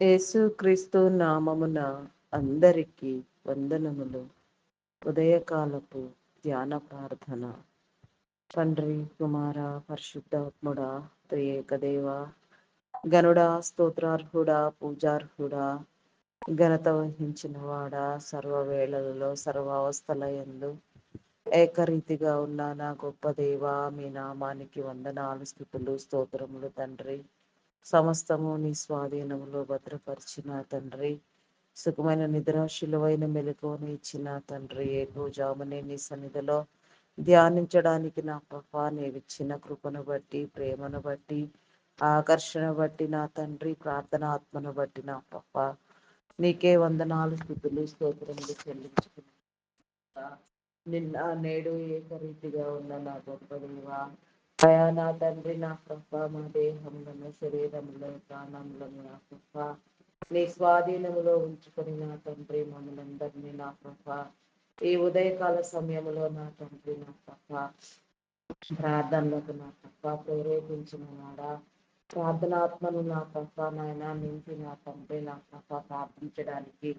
యేసుక్రీస్తు నామమున అందరికీ వందనములు. ఉదయకాలపు ధ్యాన ప్రార్థన. తండ్రి, కుమార, పరిశుద్ధాత్ముడా, త్రియేక దేవ, గనుడా, స్తోత్రార్హుడా, పూజార్హుడా, ఘనత వహించిన వాడా, సర్వవేళలలో సర్వావస్థలయందు ఏకరీతిగా ఉన్న నా గొప్ప దేవ, మీ నామానికి వందనాలు, స్తుతులు, స్తోత్రములు తండ్రి. సమస్తము నీ స్వాధీనములో భద్రపరిచిన తండ్రి, సుఖమైన నిద్ర శిలువైన మెలకువను ఇచ్చిన తండ్రి, ఏకోజామునే నీ సన్నిధిలో ధ్యానించడానికి నా ప్రభా నీవిచ్చిన కృపను బట్టి, ప్రేమను బట్టి, ఆకర్షణ బట్టి నా తండ్రి, ప్రార్థనాత్మను బట్టి నా ప్రభా నీకే వందనాలు, స్థుతులు, స్తోత్రములు చెల్లించుకున్నా. నిన్న నేడు ఏకరీతిగా ఉన్న నా గొప్ప దేవా, అయా నా తండ్రి, నా ప్రభా మా దేహంలో, శరీరంలో, ప్రాణంలో నా ప్రభా నీ స్వాధీనములో ఉంచుకొని నా తండ్రి, మమ్మల్ందరినీ నా ప్రభా ఈ ఉదయకాల సమయంలో నా తండ్రి, నా ప్రభా ప్రార్థనలకు నా ప్రభా ప్రేరేపించిన వాడా, ప్రార్థనాత్మను నా ప్రభా నాయన నింపి నా తండ్రి, నా ప్రభా ప్రార్థించడానికి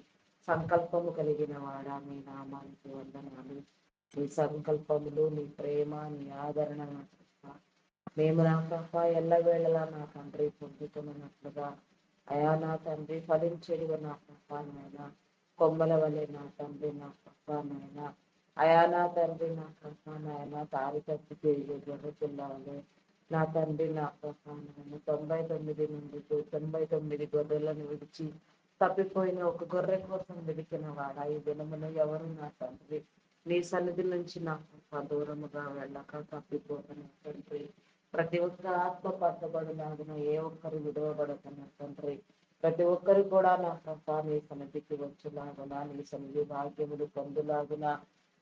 సంకల్పము కలిగిన వాడా, మీ నామానికి వందనాలు. నీ సంకల్పములు, నీ ప్రేమ, నీ ఆదరణ నా ప్రభా మేము నా ప్రభా ఎల్లవేళలా నా తండ్రి పొందుతున్నట్లుగా, అయా నా తండ్రి ఫలించేదిగా నా ప్రభా నాయన, కొమ్మల వలె నా తండ్రి, నా ప్రభా నాయన, అయా నా తండ్రి, నా ప్రభా నాయన, తారి తప్పి తిరిగి గొర్రెపిల్ల వలె నా తండ్రి, నా ప్రభా నాయన, 99 నుండి 99 గొర్రెలను విడిచి తప్పిపోయిన ఒక గొర్రె కోసం వెలికిన వాడా, ఈ దినమున ఎవరు నా తండ్రి నీ సన్నిధి నుంచి నా ప్రభా దూరముగా వెళ్ళక తప్పిపోతున్న తండ్రి, ప్రతి ఒక్క ఆత్మ పట్టబడినాగున ఏ ఒక్కరు విడవబడుతున్న తండ్రి, ప్రతి ఒక్కరు కూడా నా ప్రభా నీ సన్నిధికి వచ్చులాగున, నీ సన్నిధి భాగ్యములు పొందులాగున,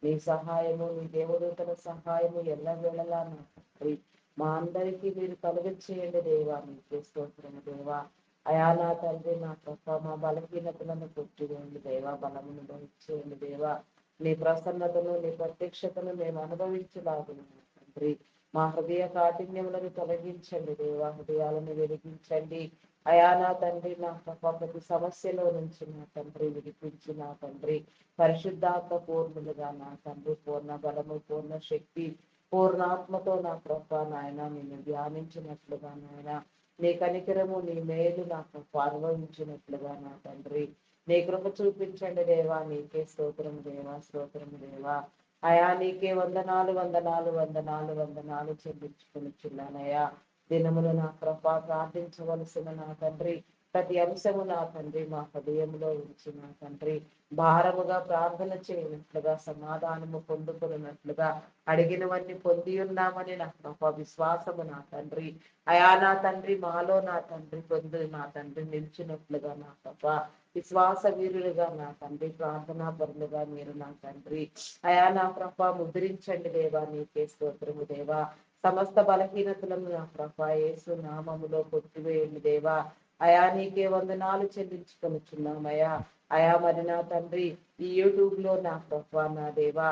నీ సహాయము, నీ దేవదూతల సహాయము ఎల్లవేళలా నా తండ్రి మా అందరికీ మీరు కలుగచేయండి దేవా. నీకే స్తోత్రము దేవా. అయా నా తండ్రి, నా ప్రభా మా బలహీనతలను కొట్టివేయండి దేవా, బలమును దయచేయండి దేవా. నీ ప్రసన్నతను, నీ ప్రత్యక్షతను మేము అనుభవించలాగున తండ్రి, మా హృదయ కాఠిన్యములను తొలగించండి దేవా, హృదయాలను వెలిగించండి. అయా నా తండ్రి, నా ప్రభా ప్రతి సమస్యలో నుంచి నా తండ్రి విడిపించి నా తండ్రి పరిశుద్ధాత్మ పూర్ణులుగా నా తండ్రి పూర్ణ బలము, పూర్ణ శక్తి, పూర్ణాత్మతో నా ప్రభా నాయన నిన్ను ధ్యానించినట్లుగా నాయన, నీ కనికరము, నీ మేలు నాకు అనుభవించినట్లుగా నా తండ్రి నీ కృప చూపించండి దేవా. నీకే స్తోత్రము దేవా, స్తోత్రము దేవా. అయా నీకే వందనాలు, వందనాలు, వందనాలు, వందనాలు చెల్లించుకునిచున్నానయ్యా. దినములు నా ప్రభా ప్రార్థించవలసిన నా తండ్రి ప్రతి అంశము నా తండ్రి మా హృదయంలో ఉంచి నా తండ్రి భారముగా ప్రార్థన చేయనట్లుగా, సమాధానము పొందుకున్నట్లుగా, అడిగినవన్నీ పొంది ఉన్నామని నా ప్రభా విశ్వాసము నా తండ్రి, అయా నా తండ్రి మాలో నా తండ్రి పొందు నా తండ్రి నిలిచినట్లుగా నా ప్రభా విశ్వాస వీరులుగా నా తండ్రి, ప్రార్థనా పరులుగా మీరు నా తండ్రి అయా నా ప్రభా ముద్రించండి దేవా. నీకే స్తోత్రము దేవా. సమస్త బలహీనతలను నా ప్రభా యేసు నామములో కొట్టివేయండి దేవా. అయా నీకే వందనాలు చెల్లించుకొనిచున్నామయ్యా. అయా మరి నా తండ్రి ఈ యూట్యూబ్ లో నా ప్రభా నా దేవా,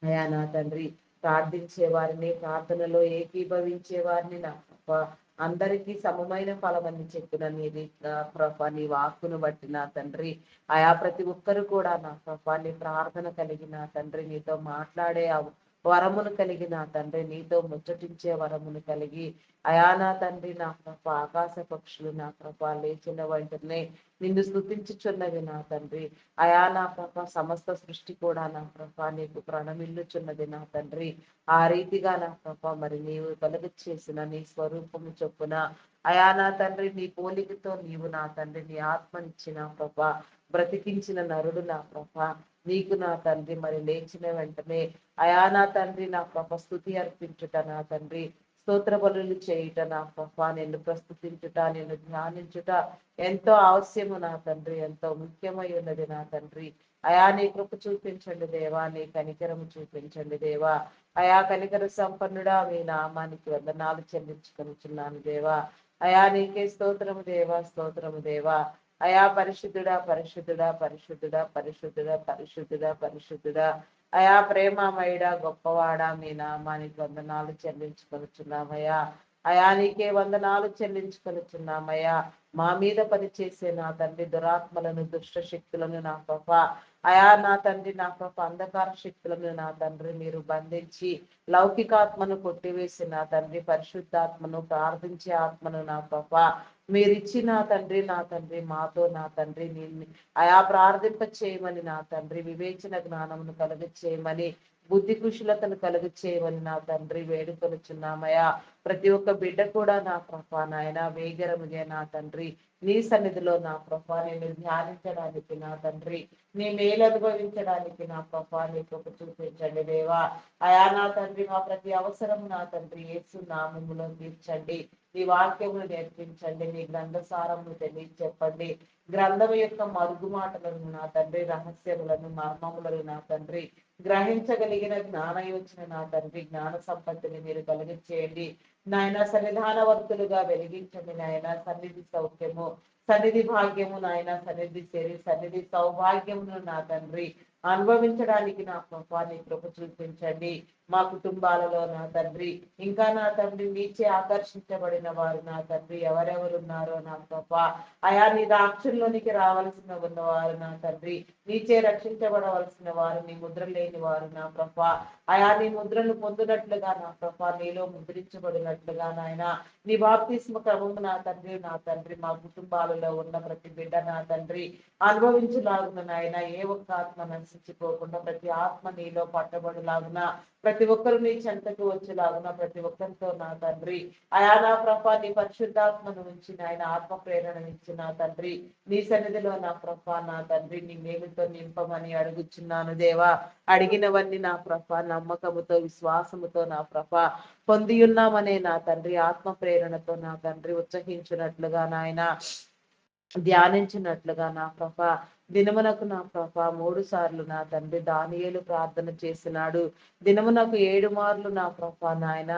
అయా నా తండ్రి ప్రార్థించే వారిని, ప్రార్థనలో ఏకీభవించే వారిని నా ప్రభా అందరికీ సమమైన ఫలమని చెప్పిన నీది ప్రభా నీ వాక్కును బట్టి నా తండ్రి, అయా ప్రతి ఒక్కరు కూడా నా ప్రభా నీ ప్రార్థన కలిగిన తండ్రి, నీతో మాట్లాడే వరమును కలిగి నా తండ్రి, నీతో ముచ్చటించే వరమును కలిగి, అయా నా తండ్రి నా ప్రభా ఆకాశ పక్షులు నా ప్రభా లేచిన వెంటనే నిన్ను స్తుతించుచున్నవి నా తండ్రి, అయా నా ప్రభా సమస్త సృష్టి కూడా నా ప్రభా నీకు ప్రణమిల్లుచున్నది నా తండ్రి. ఆ రీతిగా నా ప్రభా మరి నీవు కలుగు చేసిన నీ స్వరూపము చొప్పున అయా నా తండ్రి నీ పోలికతో నీవు నా తండ్రి నీ ఆత్మనిచ్చిన ప్రభా బ్రతికించిన నరుడు నా ప్రభా నీకు నా తండ్రి మరి లేచిన వెంటనే అయా నా తండ్రి నా ప్రభా స్తుతి అర్పించుట నా తండ్రి, స్తోత్ర బలులు చేయుట నా ప్రభా నిన్ను ప్రస్తుతించుట, నిన్ను ధ్యానించుట ఎంతో అవశ్యము నా తండ్రి, ఎంతో ముఖ్యమై ఉన్నది నా తండ్రి. అయా నీ కృప చూపించండి దేవా, నీ కనికరము చూపించండి దేవా. అయా కనికర సంపన్నుడా మీ నామానికి వందనాలు చెల్లించుకొనిచున్నాను దేవా. అయా నీకే స్తోత్రము దేవా, స్తోత్రము దేవా. అయా పరిశుద్ధుడా, పరిశుద్ధుడా, పరిశుద్ధుడా, పరిశుద్ధుడా, పరిశుద్ధుడా, పరిశుద్ధుడా, అయా ప్రేమమయుడా, గొప్పవాడా మీ నామానికి వందనాలు చెల్లించుకొనిచున్నామయ్యా. అయా నీకే వందనాలు చెల్లించుకొనిచున్నామయ్యా. మా మీద పనిచేసే నా తండ్రి దురాత్మలను, దుష్ట శక్తులను నా ప్రభా, అయా నా తండ్రి నా ప్రభా, అంధకార శక్తులను నా తండ్రి మీరు బంధించి లౌకికాత్మను కొట్టివేసి నా తండ్రి పరిశుద్ధాత్మను, ప్రార్థించే ఆత్మను నా ప్రభా మీరిచ్చి నా తండ్రి మాతో నా తండ్రి అయా ప్రార్థింప చేయమని నా తండ్రి వివేచన జ్ఞానమును కలుగ చేయమని, బుద్ధి కుశలతను కలుగు చేయమని నా తండ్రి వేడుకొనుచున్నామయ్యా. ప్రతి ఒక్క బిడ్డ కూడా నా ప్రభా నాయన వేగరముగా నా తండ్రి నీ సన్నిధిలో నా ప్రభా నేను ధ్యానించడానికి నా తండ్రి నీ మేలు అనుభవించడానికి నా ప్రభా నీ కృప చూపించండి దేవా. అయా నా తండ్రి మా ప్రతి అవసరం నా తండ్రి యేసు నామములో తీర్చండి. నీ వాక్యమును నేర్పించండి, నీ గ్రంథసారమును తెలియచెప్పండి. గ్రంథము యొక్క మరుగు మాటలను నా తండ్రి, రహస్యములను మర్మములను నా తండ్రి గ్రహించగలిగిన జ్ఞానయోచన నా తండ్రి, జ్ఞాన సంపత్తిని మీరు కలిగించేయండి నాయన. సన్నిధానవర్తులుగా వెలిగించండి నాయన. సన్నిధి సౌఖ్యము, సన్నిధి భాగ్యము నాయన, సన్నిధి సౌభాగ్యమును నా తండ్రి అనుభవించడానికి నా ప్రభా నీ కృప చూపించండి. మా కుటుంబాలలో నా తండ్రి ఇంకా నా తండ్రి నీచే ఆకర్షించబడిన వారు నా తండ్రి ఎవరెవరున్నారో నా ప్రభా, అయా నీ రాక్షుల్లోనికి రావాల్సిన ఉన్నవారు నా తండ్రి, నీచే రక్షించబడవలసిన వారు, నీ ముద్ర లేని వారు నా ప్రభా, అయా నీ ముద్రను పొందినట్లుగా నా ప్రభా, నీలో ముద్రించబడినట్లుగా నాయన నీ బాప్తిస్మ క్రమము నా తండ్రి మా కుటుంబాలలో ఉన్న ప్రతి బిడ్డ నా తండ్రి అనుభవించులాగున నాయన. ఏ ఒక్క ఆత్మ నశించిపోకుండా ప్రతి ఆత్మ నీలో పట్టబడులాగున, ప్రతి ఒక్కరు నీ చెంతకు వచ్చేలాగున, ప్రతి ఒక్కరితో నా తండ్రి అయా నా ప్రభా నీ పరిశుద్ధాత్మను ఉంచి నాయన ఆత్మ ప్రేరణ ఇచ్చి నా తండ్రి నీ సన్నిధిలో నా ప్రభా నా తండ్రి నీ మేలుతో నింపమని అడుగుచున్నాను దేవా. అడిగినవన్నీ నా ప్రభా నమ్మకముతో విశ్వాసముతో నా ప్రభా పొంది ఉన్నామనే నా తండ్రి ఆత్మ ప్రేరణతో నా తండ్రి ఉత్సహించినట్లుగా నాయన ధ్యానించినట్లుగా నా ప్రభా దినమునకు నా ప్రభా 3 సార్లు నా తండ్రి దానియేలు ప్రార్థన చేసినాడు. దినమునకు 7 మార్లు నా ప్రభా నాయన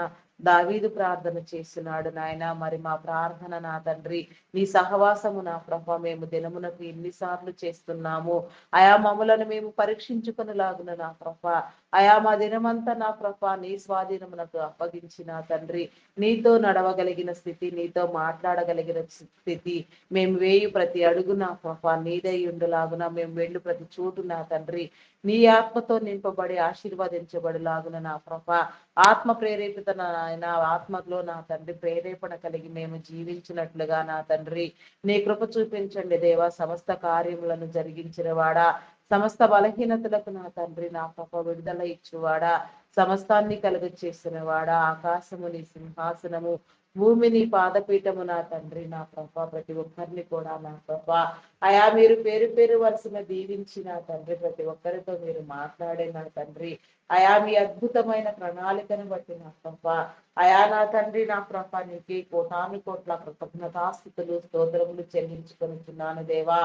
దావీదు ప్రార్థన చేసినాడు నాయన. మరి మా ప్రార్థన నా తండ్రి నీ సహవాసము నా ప్రభా మేము దినమునకు ఎన్నిసార్లు చేస్తున్నాము. అయా మమ్ములను మేము పరీక్షించుకునేలాగున నా ప్రభా, అయా మా దినమంతా నా ప్రభా నీ స్వాధీనమునకు అప్పగించిన తండ్రి నీతో నడవగలిగిన స్థితి, నీతో మాట్లాడగలిగిన స్థితి, మేము వేయు ప్రతి అడుగు నా ప్రభా నీదై ఉండులాగున, మేము వెళ్ళు ప్రతి చోటు నా తండ్రి నీ ఆత్మతో నింపబడి ఆశీర్వదించబడిలాగున నా ప్రభా ఆత్మ ప్రేరేపిత నాయన ఆత్మలో నా తండ్రి ప్రేరేపణ కలిగి మేము జీవించినట్లుగా నా తండ్రి నీ కృప చూపించండి దేవా. సమస్త కార్యములను జరిగించిన వాడా, సమస్త బలహీనతలకు నా తండ్రి నా ప్రభ విడుదల ఇచ్చువాడా, సమస్తాన్ని కలుగ చేసిన వాడా, ఆకాశము నీ సింహాసనము, భూమిని పాదపీఠము నా తండ్రి నా ప్రభా ప్రతి ఒక్కరిని కూడా నా ప్రభా అయా మీరు పేరు పేరు వరుసన దీవించి నా తండ్రి ప్రతి ఒక్కరితో మీరు మాట్లాడే నా తండ్రి అయా మీ అద్భుతమైన ప్రణాళికను బట్టి నా ప్రభా అయా నా తండ్రి నా ప్రభా నీకే కోటాను కోట్ల కృతజ్ఞతాస్థుతులు స్తోత్రములు చెల్లించుకొనిచున్నాను దేవా.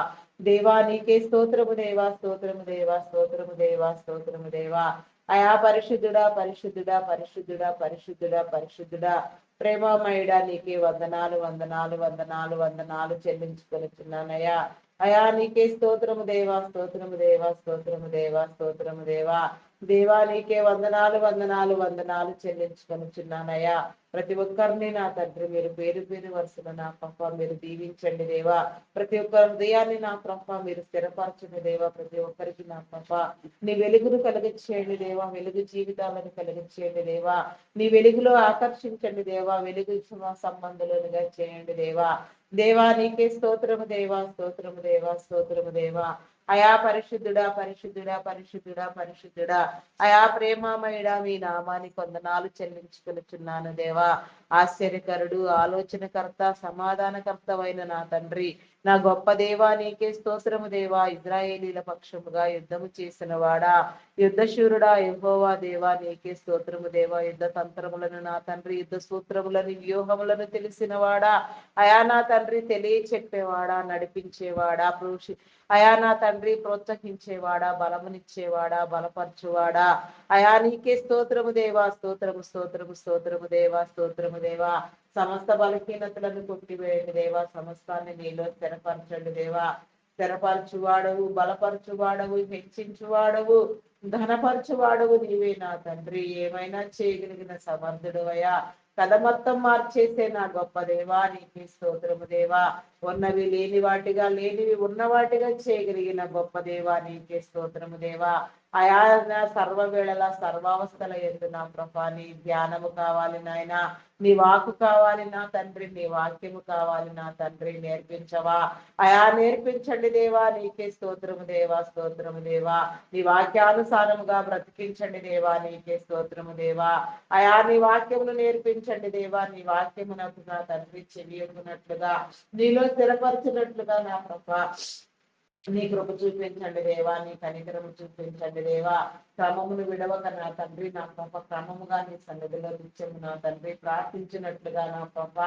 దేవా నీకే స్తోత్రము దేవా, స్తోత్రము దేవా, స్తోత్రము దేవా, స్తోత్రము దేవా. అయా పరిశుద్ధుడా పరిశుద్ధుడా పరిశుద్ధుడా పరిశుద్ధుడా పరిశుద్ధుడా ప్రేమమయుడా నీకే వందనాలు వందనాలు వందనాలు వందనాలు చెల్లించుకొనిచున్నానయ్యా. అయా నీకే స్తోత్రము దేవా, స్తోత్రము దేవా, స్తోత్రము దేవా, స్తోత్రము దేవా. దేవా నీకే వందనాలు వందనాలు వందనాలు చెల్లించుకొనిచున్నానయ్యా. ప్రతి ఒక్కరిని నా తండ్రి మీరు పేరు పేరు వరుసలో నా ప్రభ మీరు దీవించండి దేవా. ప్రతి ఒక్క హృదయాన్ని నా ప్రభ మీరు స్థిరపరచండి దేవా. ప్రతి ఒక్కరికి నా ప్రభ నీ వెలుగును కలిగించేయండి దేవా, వెలుగు జీవితాలను కలిగించేయండి దేవా. నీ వెలుగులో ఆకర్షించండి దేవా, వెలుగు సంబంధులుగా చేయండి దేవా. దేవా నీకే స్తోత్రము దేవా, స్తోత్రము దేవా, స్తోత్రము దేవా. అయా పరిశుద్ధుడా పరిశుద్ధుడా పరిశుద్ధుడా పరిశుద్ధుడా అయా ప్రేమమయుడా మీ నామానికి వందనాలు చెల్లించుకొనిచున్నాను దేవా. ఆశ్చర్యకరుడు, ఆలోచనకర్త, సమాధానకర్తవైన నా తండ్రి నా గొప్ప దేవా నీకే స్తోత్రము దేవా. ఇజ్రాయేలీల పక్షముగా యుద్ధము చేసిన వాడా, యుద్ధశూరుడా యెహోవా దేవా నీకే స్తోత్రము దేవా. యుద్ధ తంత్రములను నా తండ్రి యుద్ధ సూత్రములను వ్యూహములను తెలిసిన వాడా, అయా నా తండ్రి తెలియచెప్పేవాడా, నడిపించేవాడా, అయా నా తండ్రి ప్రోత్సహించేవాడా, బలమునిచ్చేవాడా, బలపరచువాడా, అయా నీకే స్తోత్రము దేవా, స్తోత్రము స్తోత్రము స్తోత్రము దేవా, స్తోత్రము దేవా. సమస్త బలహీనతలను కొట్టివేయండి దేవా, సమస్తాన్ని నీలో స్థిరపరచండి దేవా. స్థిరపరచువాడవు, బలపరచువాడవు, హెచ్చించువాడవు, ధనపరచువాడవు నీవే నా తండ్రి. ఏమైనా చేయగలిగిన సమర్థుడు అయా, కథ మొత్తం మార్చేసే నా గొప్ప దేవా నీకే స్తోత్రము దేవా. ఉన్నవి లేని వాటిగా, లేనివి ఉన్న వాటిగా చేయగలిగిన గొప్ప దేవా నీకే స్తోత్రము దేవా. అయా సర్వవేళలా సర్వావస్థల యందు నా ప్రభా నీ ధ్యానము కావాలి నాయన, నీ వాక్కు కావాలి నా తండ్రి, నీ వాక్యము కావాలి నా తండ్రి. నేర్పించవా అయా, నేర్పించండి దేవా, నీకే స్తోత్రము దేవా, స్తోత్రము దేవా. నీ వాక్యానుసారముగా బ్రతికించండి దేవా, నీకే స్తోత్రము దేవా. అయా నీ వాక్యమును నేర్పించండి దేవా, నీ వాక్యమునకు నా తండ్రి చెవియొగ్గునట్లుగా, నీలో స్థిరపరచినట్లుగా నా ప్రభా నీ కృప చూపించండి దేవా, నీ కనికరము చూపించండి దేవా. క్రమమును విడవక నా తండ్రి నా ప్రభ క్రమముగా నీ సన్నిధిలో నిత్యము నా తండ్రి ప్రార్థించినట్లుగా నా ప్రభ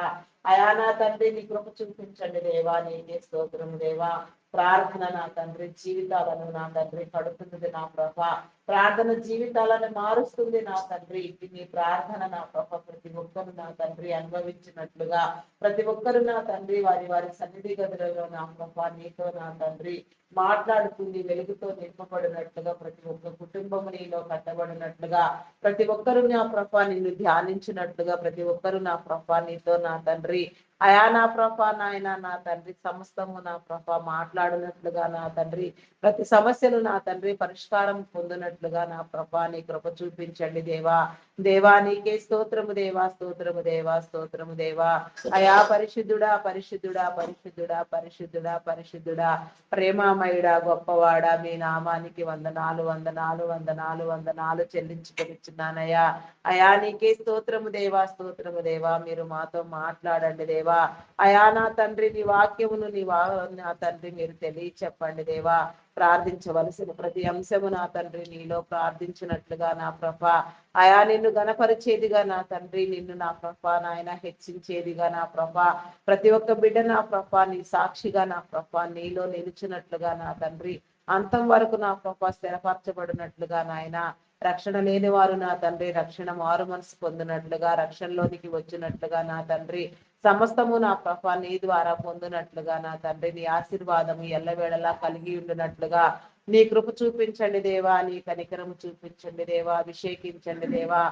అయా నా తండ్రి నీ కృప చూపించండి దేవా, నీకే స్తోత్రము దేవా. ప్రార్థన నా తండ్రి జీవితాలను నా తండ్రి కడుపుతుంది నా ప్రభ, ప్రార్థన జీవితాలను మారుస్తుంది నా తండ్రి. నీ ప్రార్థన నా ప్రభ ప్రతి ఒక్కరు నా తండ్రి అనుభవించినట్లుగా, ప్రతి ఒక్కరు నా తండ్రి వారి వారి సన్నిధి గదులలో నా ప్రభ నీతో నా తండ్రి మాట్లాడుతుంది, వెలుగుతో నింపబడినట్లుగా, ప్రతి ఒక్క కుటుంబము నీలో కట్టబడినట్లుగా, ప్రతి ఒక్కరు నా ప్రభ నిన్ను ధ్యానించినట్లుగా, ప్రతి ఒక్కరు నా ప్రభ నీతో నా తండ్రి అయా నా ప్రభ నాయన నా తండ్రి సమస్తము నా ప్రభ మాట్లాడినట్లుగా నా తండ్రి, ప్రతి సమస్యలు నా తండ్రి పరిష్కారం పొందినట్లుగా నా ప్రభ నీ కృప చూపించండి దేవా. దేవా నీకే స్తోత్రము దేవా, స్తోత్రము దేవా, స్తోత్రము దేవా. అయా పరిశుద్ధుడా, పరిశుద్ధుడా, పరిశుద్ధుడా, పరిశుద్ధుడా, పరిశుద్ధుడా, ప్రేమామయుడా, గొప్పవాడా, మీ నామానికి వందనాలు, వందనాలు, వందనాలు, వందనాలు చెల్లించుకొనిచున్నానయ్యా. అయా నీకే స్తోత్రము దేవా, స్తోత్రము దేవా. మీరు మాతో మాట్లాడండి దేవా. అయా నా తండ్రి నీ వాక్యమును నా తండ్రి మీరు చెప్పండి దేవా. ప్రార్థించవలసిన ప్రతి అంశము నా తండ్రి నీలో ప్రార్థించినట్లుగా నా ప్రభ అయా నిన్ను గణపరిచేదిగా నా తండ్రి, నిన్ను నా ప్రభ నాయన హెచ్చించేదిగా నా ప్రభ, ప్రతి ఒక్క బిడ్డ నా ప్రభ నీ సాక్షిగా నా ప్రభ నీలో నిలిచినట్లుగా నా తండ్రి, అంతం వరకు నా ప్రభ స్థిరపరచబడినట్లుగా నాయన, రక్షణ లేని వారు నా తండ్రి రక్షణ మారు మనసు పొందినట్లుగా, రక్షణలోనికి వచ్చినట్లుగా నా తండ్రి సమస్తము నా ప్రభ నీ ద్వారా పొందినట్లుగా నా తండ్రి, నీ ఆశీర్వాదము ఎల్లవేళలా కలిగి ఉండినట్లుగా నీ కృప చూపించండి దేవా, నీ కనికరము చూపించండి దేవా, అభిషేకించండి దేవా.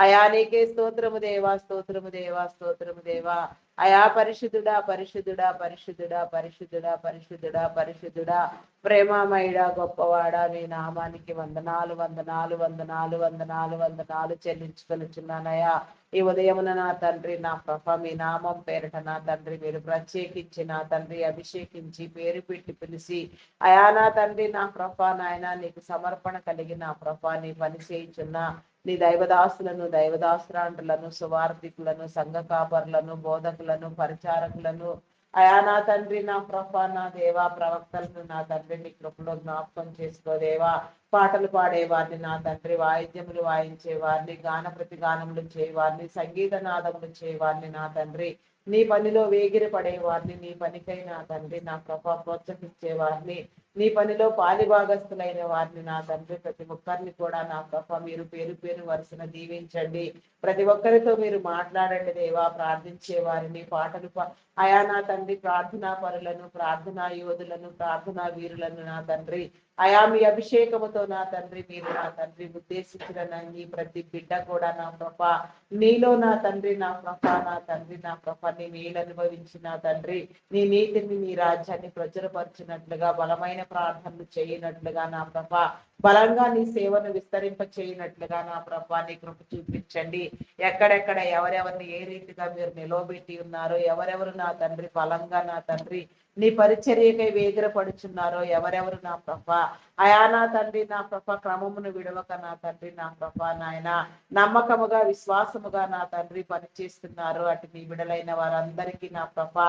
అయా నీకే స్తోత్రము దేవా, స్తోత్రము దేవా, స్తోత్రము దేవా. అయా పరిశుద్ధుడా, పరిశుద్ధుడా, పరిశుద్ధుడా, పరిశుద్ధుడా, పరిశుద్ధుడా, పరిశుద్ధుడా, ప్రేమామయుడా, గొప్పవాడా, మీ నామానికి వందనాలు, వందనాలు, వందనాలు, వందనాలు, వందనాలు చెల్లించుకొనిచున్నానయ్యా. ఈ ఉదయమున నా తండ్రి నా ప్రభ మీ నామం పేరిట నా తండ్రి మీరు ప్రత్యేకించి నా తండ్రి అభిషేకించి పేరు పెట్టి పిలిచి అయా నా తండ్రి నా ప్రభ నాయన నీకు సమర్పణ కలిగి నా ప్రభ నీ పని చేయించున్న నీ దైవదాసులను, దైవదాసురాండ్రులను, సువార్థికులను, సంఘ కాపరులను, బోధకులను, పరిచారకులను, అయా నా తండ్రి నా ప్రభ నా దేవా ప్రవక్తలను నా తండ్రి నీ కృపలో జ్ఞాపకం చేసుకోదేవా. పాటలు పాడేవారిని నా తండ్రి, వాయిద్యములు వాయించే వారిని, గాన ప్రతిగానములు చేయవారిని, సంగీత నాదములు చేయవారిని నా తండ్రి, నీ పనిలో వేగిరి పడేవారిని, నీ పనికై నా తండ్రి నా ప్రభ ప్రోత్సహించే వారిని, నీ పనిలో పాలిభాగస్తులైన వారిని నా తండ్రి ప్రతి ఒక్కరిని కూడా నా ప్రభ మీరు పేరు పేరు వరుసన దీవించండి. ప్రతి ఒక్కరితో మీరు మాట్లాడండి దేవా. ప్రార్థించే వారిని పాటలు అయా నా తండ్రి ప్రార్థనా పరులను, ప్రార్థనా యోధులను, ప్రార్థనా వీరులను నా తండ్రి అయా మీ అభిషేకముతో నా తండ్రి మీరు నా తండ్రి ఉద్దేశించిన నీ ప్రతి బిడ్డ కూడా నా ప్రభ నీలో నా తండ్రి నా ప్రభ నా తండ్రి నా ప్రభ నీ నీళ్ళు అనుభవించిన తండ్రి నీ నీతిని నీ రాజ్యాన్ని ప్రచురపరిచినట్లుగా, బలమైన ప్రార్థనలు చేయనట్లుగా నా ప్రభ, బలంగా నీ సేవను విస్తరింప చేయనట్లుగా నా ప్రభ నీ కృప చూపించండి. ఎక్కడెక్కడ ఎవరెవరిని ఏ రీతిగా మీరు నిలవబెట్టి ఉన్నారో, ఎవరెవరు నా తండ్రి బలంగా నా తండ్రి నీ పరిచర్యకై వేగిరపడుచున్నారో, ఎవరెవరు నా ప్రభ అయా నా తండ్రి నా ప్రభ క్రమమును విడవక నా తండ్రి నా ప్రభ నాయన నమ్మకముగా విశ్వాసముగా నా తండ్రి పనిచేస్తున్నారు, అటు నీ బిడలైన వారందరికీ నా ప్రభ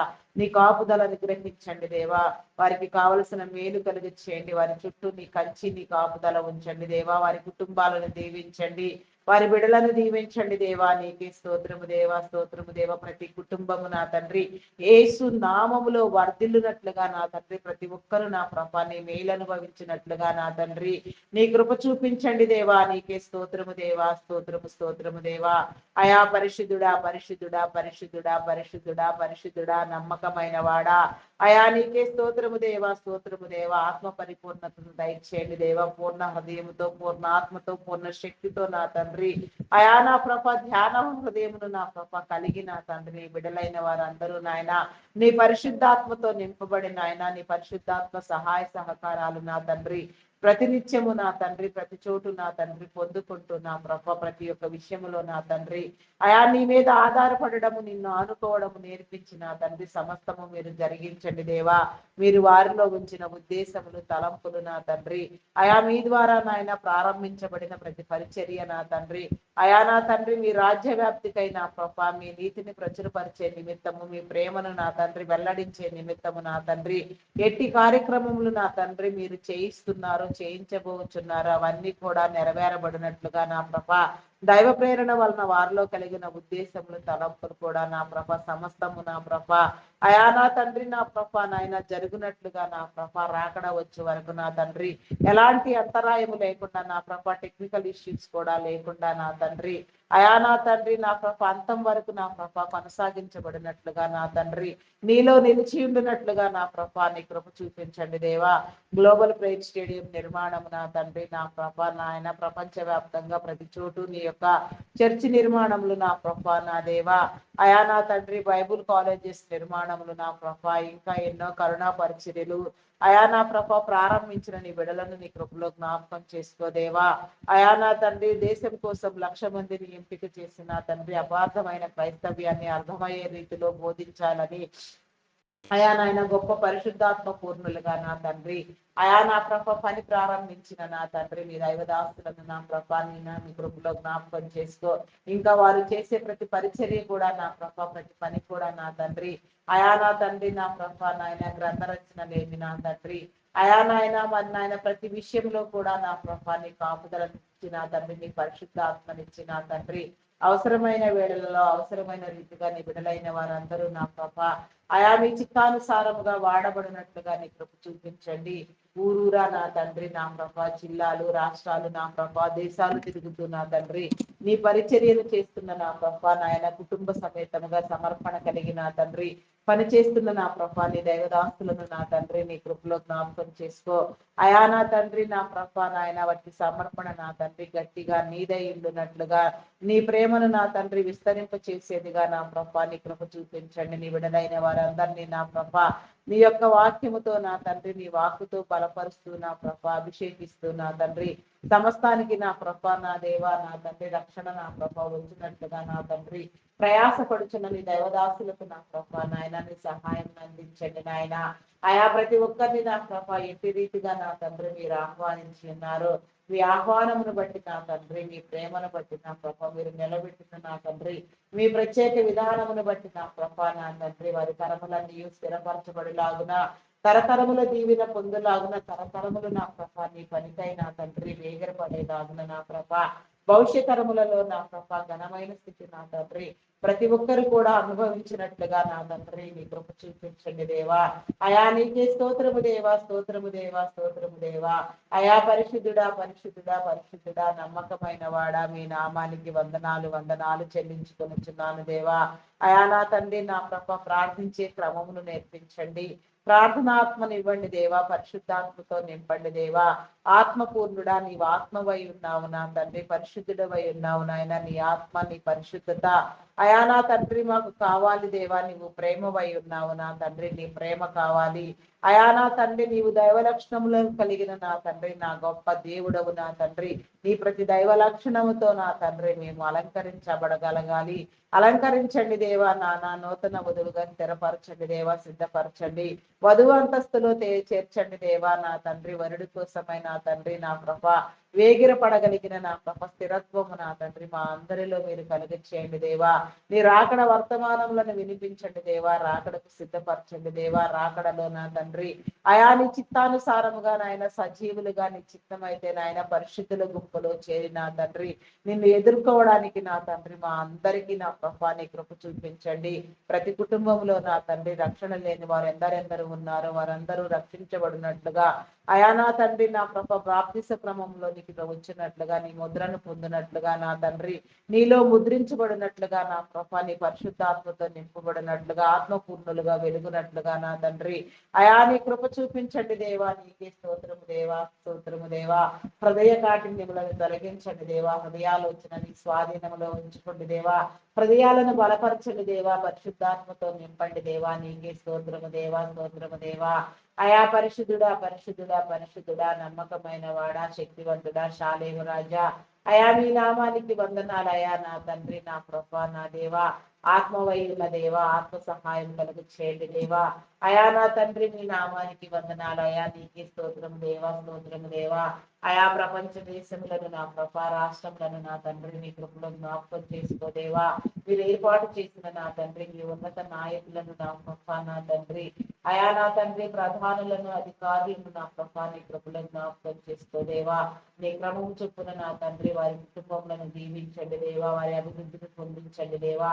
నీ కాపుదలను గ్రహించండి దేవా. వారికి కావలసిన మేలు కలిగి చేయండి. వారి చుట్టూ నీ కంచి నీ కాపుదల ఉంచండి దేవా. వారి కుటుంబాలను దీవించండి, వారి బిడలను దీవించండి దేవా. నీకే స్తోత్రము దేవా, స్తోత్రము దేవా. ప్రతి కుటుంబము నా తండ్రి యేసు నామములో వర్ధిల్లునట్లుగా నా తండ్రి ప్రతి ఒక్కరు నా ప్రభ నీ మేలు అనుభవించినట్లుగా నా తండ్రి నీ కృప చూపించండి దేవా. నీకే స్తోత్రము దేవా, స్తోత్రము, స్తోత్రము దేవా. అయా పరిశుద్ధుడా, పరిశుద్ధుడా, పరిశుద్ధుడా, పరిశుద్ధుడా, పరిశుద్ధుడా, నమ్మకమైన వాడా, అయా నీకే స్తోత్రము దేవా, స్తోత్రము దేవా. ఆత్మ పరిపూర్ణతను దయచేయండి దేవా. పూర్ణ హృదయముతో, పూర్ణ ఆత్మతో, పూర్ణ శక్తితో నా తండ్రి తండ్రి. అయా నా ప్రభ ధ్యాన హృదయమును నా ప్రభ కలిగి నా తండ్రి, నీ బిడ్డలైన వారందరూ నాయన నీ పరిశుద్ధాత్మతో నింపబడి నాయన నీ పరిశుద్ధాత్మ సహాయ సహకారాలు నా తండ్రి ప్రతినిత్యము నా తండ్రి, ప్రతి చోటు నా తండ్రి పొందుకుంటూ నా ప్రభ ప్రతి ఒక్క విషయములో నా తండ్రి అయా నీ మీద ఆధారపడము, నిన్ను ఆనుకోవడము నేర్పించి నా తండ్రి సమస్తము మీరు జరిగించండి దేవా. మీరు వారిలో ఉంచిన ఉద్దేశములు తలంపులు నా తండ్రి అయా మీ ద్వారా నాయన ప్రారంభించబడిన ప్రతి పరిచర్య నా తండ్రి అయా నా తండ్రి మీ రాజ్య వ్యాప్తికై నా ప్రభ మీ నీతిని ప్రచురపరిచే నిమిత్తము, మీ ప్రేమను నా తండ్రి వెల్లడించే నిమిత్తము నా తండ్రి ఎట్టి కార్యక్రమములు నా తండ్రి మీరు చేయిస్తున్నారు, చేయించబోచున్నారు అవన్నీ కూడా నెరవేరబడినట్లుగా నా ప్రభ దైవ ప్రేరణ వలన వారిలో కలిగిన ఉద్దేశములు తలంపులు కూడా నా ప్రభ సమస్తము నా ప్రభ అయా నా తండ్రి నా ప్రభ నాయన జరుగునట్లుగా నా ప్రభ రాకడ వచ్చే వరకు నా తండ్రి ఎలాంటి అంతరాయము లేకుండా నా ప్రభ టెక్నికల్ ఇష్యూస్ కూడా లేకుండా నా తండ్రి అయా నా తండ్రి నా ప్రభ అంతం వరకు నా ప్రభ కొనసాగించబడినట్లుగా నా తండ్రి నీలో నిలిచి ఉండినట్లుగా నా ప్రభ నీ కృప చూపించండి దేవా. గ్లోబల్ ప్రేయర్ స్టేడియం నిర్మాణం నా తండ్రి నా ప్రభ నాయన ప్రపంచ వ్యాప్తంగా ప్రతి చోటు నీ యొక్క చర్చి నిర్మాణములు నా ప్రభ నా దేవా అయా నా తండ్రి బైబుల్ కాలేజెస్ నిర్మాణములు నా ప్రభ ఇంకా ఎన్నో కరుణా పరిచర్యలు అయా నా ప్రభ ప్రారంభించిన నీ బిడలను నీ కృపలో జ్ఞాపకం చేసుకోదేవా. అయా నా తండ్రి దేశం కోసం 1,00,000 మందిని ఎంపిక చేసిన తండ్రి అపార్థమైన క్రైస్తవ్యాన్ని అర్థమయ్యే రీతిలో బోధించాలని అయా నాయన గొప్ప పరిశుద్ధాత్మ పూర్ణులుగా నా తండ్రి అయా నా ప్రభ పని ప్రారంభించిన నా తండ్రి మీ దైవదాస్తులను నా ప్రభాని మీ కృపలో జ్ఞాపకం చేసుకో. ఇంకా వారు చేసే ప్రతి పరిచర్య కూడా నా ప్రభ ప్రతి పని కూడా నా తండ్రి అయా నా తండ్రి నా ప్రభ నాయన గ్రంథ రచన లేని నా తండ్రి అయా నాయన మరి నాయన ప్రతి విషయంలో కూడా నా ప్రభ నీ కాపుదలనిచ్చి నా తండ్రి నీ పరిశుద్ధాత్మనిచ్చి నా తండ్రి అవసరమైన వేళలలో అవసరమైన రీతిగా నీ బిడలైన వారందరూ నా ప్రభ అయా మీ చిత్తానుసారముగా వాడబడినట్లుగా నీ కృప చూపించండి. ఊరూరా నా తండ్రి నా ప్రభ జిల్లాలు రాష్ట్రాలు నా ప్రభ దేశాలు తిరుగుతూ నా తండ్రి నీ పరిచర్యలు చేస్తున్న నా ప్రభ నాయన కుటుంబ సమేతముగా సమర్పణ కలిగి నా తండ్రి పని చేస్తున్న నా ప్రభ నీ దైవదాస్తులను నా తండ్రి నీ కృపలో జ్ఞాపకం చేసుకో. అయా నా తండ్రి నా ప్రభ నాయన వాటి సమర్పణ నా తండ్రి గట్టిగా నీదై ఉండునట్లుగా నీ ప్రేమను నా తండ్రి విస్తరింప చేసేదిగా నా ప్రభ నీ కృప చూపించండి. నీ విడలైన వారందరినీ నా ప్రభ నీ యొక్క వాక్యముతో నా తండ్రి నీ వాక్కుతో బలపరుస్తూ నా ప్రభ అభిషేకిస్తూ నా తండ్రి సమస్తానికి నా ప్రభ నా దేవా నా తండ్రి రక్షణ నా ప్రభ వచ్చినట్లుగా నా తండ్రి ప్రయాసపడుచున్న నీ దైవదాసులకు నా ప్రభ నాయన నీ సహాయం అందించండి నాయన. ఆయా ప్రతి ఒక్కరిని నా ప్రభ ఎట్టి రీతిగా నా తండ్రి మీరు ఆహ్వానించి ఉన్నారు. మీ ఆహ్వానమును బట్టి నా తండ్రి మీ ప్రేమను బట్టి నా ప్రభ మీరు నిలబెట్టిన నా తండ్రి మీ ప్రత్యేక విధానమును బట్టి నా ప్రభ నా తండ్రి వారి తరములన్నీ స్థిరపరచబడిలాగున తరతరముల దీవెన పొందులాగున తరతరములు నా ప్రభ నీ పనికై నా తండ్రి వేగరపడేలాగున నా ప్రభ భవిష్య తరములలో నా ప్రభ ఘనమైన స్థితి నా తండ్రి ప్రతి ఒక్కరు కూడా అనుభవించినట్లుగా నా తండ్రి నీ కృప చూపించండి దేవా. అయా నీకే స్తోత్రము దేవా స్తోత్రము దేవా స్తోత్రము దేవా. అయా పరిశుద్ధుడా పరిశుద్ధుడా పరిశుద్ధుడా నమ్మకమైన వాడా మీ నామానికి వందనాలు వందనాలు చెల్లించుకొనిచున్నాను దేవా. అయా నా తండ్రి నా ప్రభ ప్రార్థించే క్రమమును నేర్పించండి. ప్రార్థనాత్మను ఇవ్వండి దేవా. పరిశుద్ధాత్మతో నింపండి దేవా. ఆత్మపూర్ణుడా నీవు ఆత్మవై ఉన్నావు నా తండ్రి పరిశుద్ధుడవై ఉన్నావు నాయన. నీ ఆత్మ నీ పరిశుద్ధత అయా నా తండ్రి మాకు కావాలి దేవా. నీవు ప్రేమవై ఉన్నావు నా తండ్రి నీ ప్రేమ కావాలి. అయా నా తండ్రి నీవు దైవ లక్షణములను కలిగిన నా తండ్రి నా గొప్ప దేవుడవు నా తండ్రి నీ ప్రతి దైవ లక్షణముతో నా తండ్రి మేము అలంకరించబడగలగాలి. అలంకరించండి దేవా. నా నూతన వధువుగా స్థిరపరచండి దేవా. సిద్ధపరచండి వధువు అంతస్తులో చేర్చండి దేవా. నా తండ్రి వరుడి కోసమై నా తండ్రి నా ప్రభ వేగిర పడగలిగిన నా ప్రభ స్థిరత్వము నా తండ్రి మా అందరిలో మీరు కలిగించేయండి దేవా. నీ రాకడ వర్తమానములను వినిపించండి దేవా. రాకడకు సిద్ధపరచండి దేవా. రాకడలో నా తండ్రి అయా నీ చిత్తానుసారముగా నాయన సజీవులుగా నీ చిత్తమైతే నాయన పరిశుద్ధుల గుంపులో చేరి నా తండ్రి నిన్ను ఎదుర్కోవడానికి నా తండ్రి మా అందరికీ నా ప్రభ నీ కృప చూపించండి. ప్రతి కుటుంబంలో నా తండ్రి రక్షణ లేని వారు ఎందరెందరూ ఉన్నారో వారందరూ రక్షించబడినట్లుగా అయా నా తండ్రి నా ప్రభ బాప్తిస క్రమంలో ఉనికిలో వచ్చినట్లుగా, నీ ముద్రను పొందినట్లుగా నా తండ్రి, నీలో ముద్రించబడినట్లుగా నా ప్రభా, నీ పరిశుద్ధాత్మతో నింపబడినట్లుగా, ఆత్మపూర్ణులుగా వెలుగునట్లుగా నా తండ్రి, అయా నీ కృప చూపించండి దేవా. నీకే స్తోత్రము దేవా, స్తోత్రము దేవా. హృదయ కాఠిన్యములను తొలగించండి దేవా. హృదయాలోచన నీ స్వాధీనంలో ఉంచుకోండి దేవా. హృదయాలను బలపరచండి దేవా. పరిశుద్ధాత్మతో నింపండి దేవా. నీకే స్తోత్రము దేవా, స్తోత్రము దేవా. అయా పరిశుద్ధుడా, పరిశుద్ధుడా, పరిశుద్ధుడా, నమ్మకమైన వాడా, శక్తివంతుడా, శాలేము రాజా, అయా మీ నామానికి వందనాలు. అయా నా తండ్రి, నా ప్రభా, నా దేవా, ఆత్మవైన దేవా, ఆత్మ సహాయం కలుగు చేయండి దేవా. అయా నా తండ్రి, మీ నామానికి వందనాలు. అయా నీకే స్తోత్రం దేవా, స్తోత్రం దేవా. అయా ప్రపంచ దేశములను నా ప్రభా, రాష్ట్రములను నా తండ్రి నీ కృపలో జ్ఞాపకం చేసుకోదేవా. మీరు ఏర్పాటు చేసిన నా తండ్రి మీ ఉన్నత నాయకులను నా ప్రభా, నా తండ్రి, అయా నా తండ్రి ప్రధానులను, అధికారులను నా ప్రభా నీ కృపలో జ్ఞాపకం చేసుకోదేవా. నీ క్రమం చొప్పున నా తండ్రి వారి కుటుంబములను దీవించండి దేవా. వారి అభివృద్ధిని పొందించండి దేవా.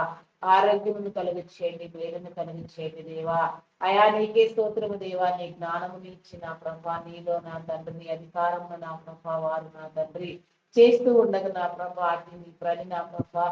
ఆరోగ్యమును కలుగు చేయండి, మేలును కలుగు చేయండి దేవా. అయా నీకే స్తోత్రము దేవా. నీ జ్ఞానముని ఇచ్చిన ప్రభా, నీలో నా తండ్రి నీ అధికారమును నా ప్రభా వారు నా తండ్రి చేస్తూ ఉండగా నా ప్రభా నీ ప్రతి నా ప్రభా,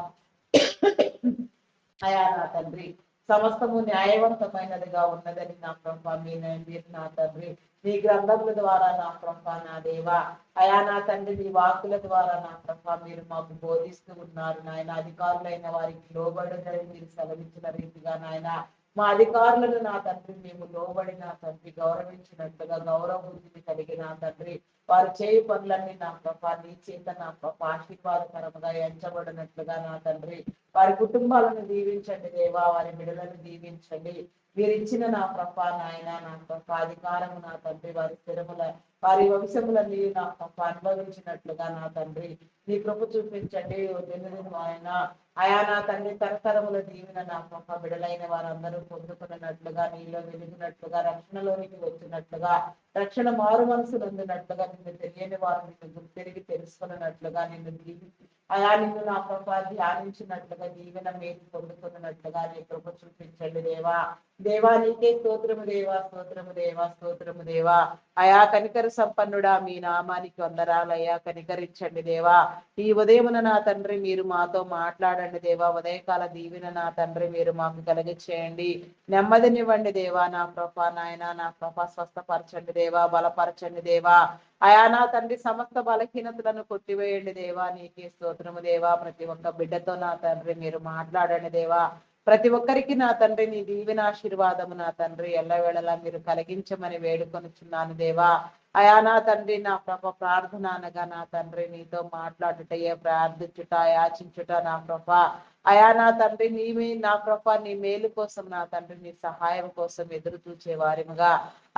అయా నా తండ్రి సమస్తము న్యాయవంతమైనదిగా ఉన్నదని నా ప్రభా మీరు నా తండ్రి నీ గ్రంథముల ద్వారా నా ప్రభా నా దేవా, అయా నా తండ్రి నీ వాక్కుల ద్వారా నా ప్రభా మీరు మాకు బోధిస్తూ ఉన్నారు నాయన. అధికారులైన వారికి లోబడదని మీరు సెలవించిన రీతిగా నాయన మా అధికారులను నా తండ్రి మేము లోబడి నా తండ్రి గౌరవించినట్లుగా, గౌరవ బుద్ధిని కలిగిన నా తండ్రి వారు చేయి పనులన్నీ నా ప్రభా నీ చేత నా ప్రభా ఆశీర్వాదకరముగా ఎంచబడినట్లుగా నా తండ్రి వారి కుటుంబాలను దీవించండి దేవా. వారి బిడ్డలను దీవించండి. మీరు ఇచ్చిన నా ప్రభా నాయన నా ప్రభా అధికారము నా తండ్రి వారి స్థిరముల వారి వంశములన్నీ నా ప్రభ అనుభవించినట్లుగా నా తండ్రి నీ కృప చూపించండి. ఆయన అయా నా తండ్రి తరతరముల దీవెన నా ప్రభ బిడలైన వారందరూ పొందుకున్నట్లుగా, నీలో వెలిగినట్లుగా, రక్షణలోనికి వచ్చినట్లుగా, రక్షణ మారు మనసు నొందినట్లుగా, నిన్ను తెలియని వారు నిన్ను గుర్తిరిగి తెలుసుకున్నట్లుగా, నిన్ను అయా నిన్ను నా ప్రభ ధ్యానించినట్లుగా, దీవెన మేలు పొందుకున్నట్లుగా నీ కృప చూపించండి దేవా. దేవా నీకే స్తోత్రము దేవా, స్తోత్రము దేవా, స్తోత్రము దేవా. అయా కనికర సంపన్నుడా మీ నామానికి వందనాలయ్యా. కనికరించండి దేవా. ఈ ఉదయమున నా తండ్రి మీరు మాతో మాట్లాడండి దేవా. ఉదయకాల దీవెన నా తండ్రి మీరు మాకు కలిగి చేయండి. నెమ్మదినివ్వండి దేవా. నా ప్రభ నాయన నా ప్రభ స్వస్థపరచండి దేవా, బలపరచండి దేవా. అయా నా తండ్రి సమస్త బలహీనతలను కొట్టివేయండి దేవా. నీకే స్తోత్రము దేవా. ప్రతి ఒక్క బిడ్డతో నా తండ్రి మీరు మాట్లాడండి దేవా. ప్రతి ఒక్కరికి నా తండ్రి నీ దీవెన ఆశీర్వాదము నా తండ్రి ఎల్లవేళలా మీరు కలిగించమని వేడుకొనుచున్నాను దేవా. అయా నా తండ్రి నా ప్రభ ప్రార్థన అనగా నా తండ్రి నీతో మాట్లాడుటయే, ప్రార్థించుట, యాచించుట నా ప్రభ. అయా నా తండ్రి నీవే నా ప్రభ నీ మేలు కోసం నా తండ్రి నీ సహాయం కోసం ఎదురు చూచే వారిముగా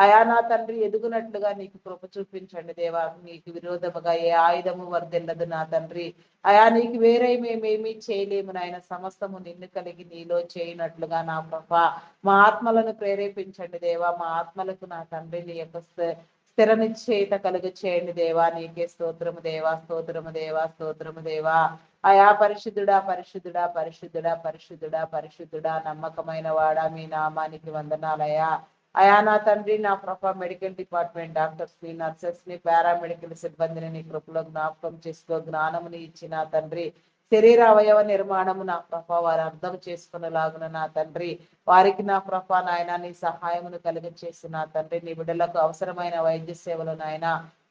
అయా నా తండ్రి ఎదుగునట్లుగా నీకు కృప చూపించండి దేవా. నీకు విరోధముగా ఏ ఆయుధము వర్దిల్లదు నా తండ్రి. అయా నీకు వేరే మేమేమీ చేయలేము నాయన. సమస్తము నిన్ను కలిగి నీలో చేయనట్లుగా నా ప్రభ మా ఆత్మలను ప్రేరేపించండి దేవా. మా ఆత్మలకు నా తండ్రి నీ యొక్క స్థిర నిశ్చయిత కలుగు చేయండి దేవా. నీకే స్తోత్రము దేవా, స్తోత్రము దేవా, స్తోత్రము దేవా. అయా పరిశుద్ధుడా, పరిశుద్ధుడా, పరిశుద్ధుడా, పరిశుద్ధుడా, పరిశుద్ధుడా, నమ్మకమైన వాడా మీ నామానికి వందనాలయా. అయా నా తండ్రి నా ప్రభ మెడికల్ డిపార్ట్మెంట్ డాక్టర్స్ ని, నర్సెస్ ని, పారామెడికల్ సిబ్బందిని నీ కృపలో జ్ఞాపకం చేసుకో. జ్ఞానముని ఇచ్చిన తండ్రి శరీర అవయవ నిర్మాణము నా ప్రభ వారు అర్థం చేసుకునేలాగున నా తండ్రి వారికి నా ప్రభ నాయన నీ సహాయమును కలిగి చేసిన నా తండ్రి నీ బిడ్డలకు అవసరమైన వైద్య సేవలు నాయన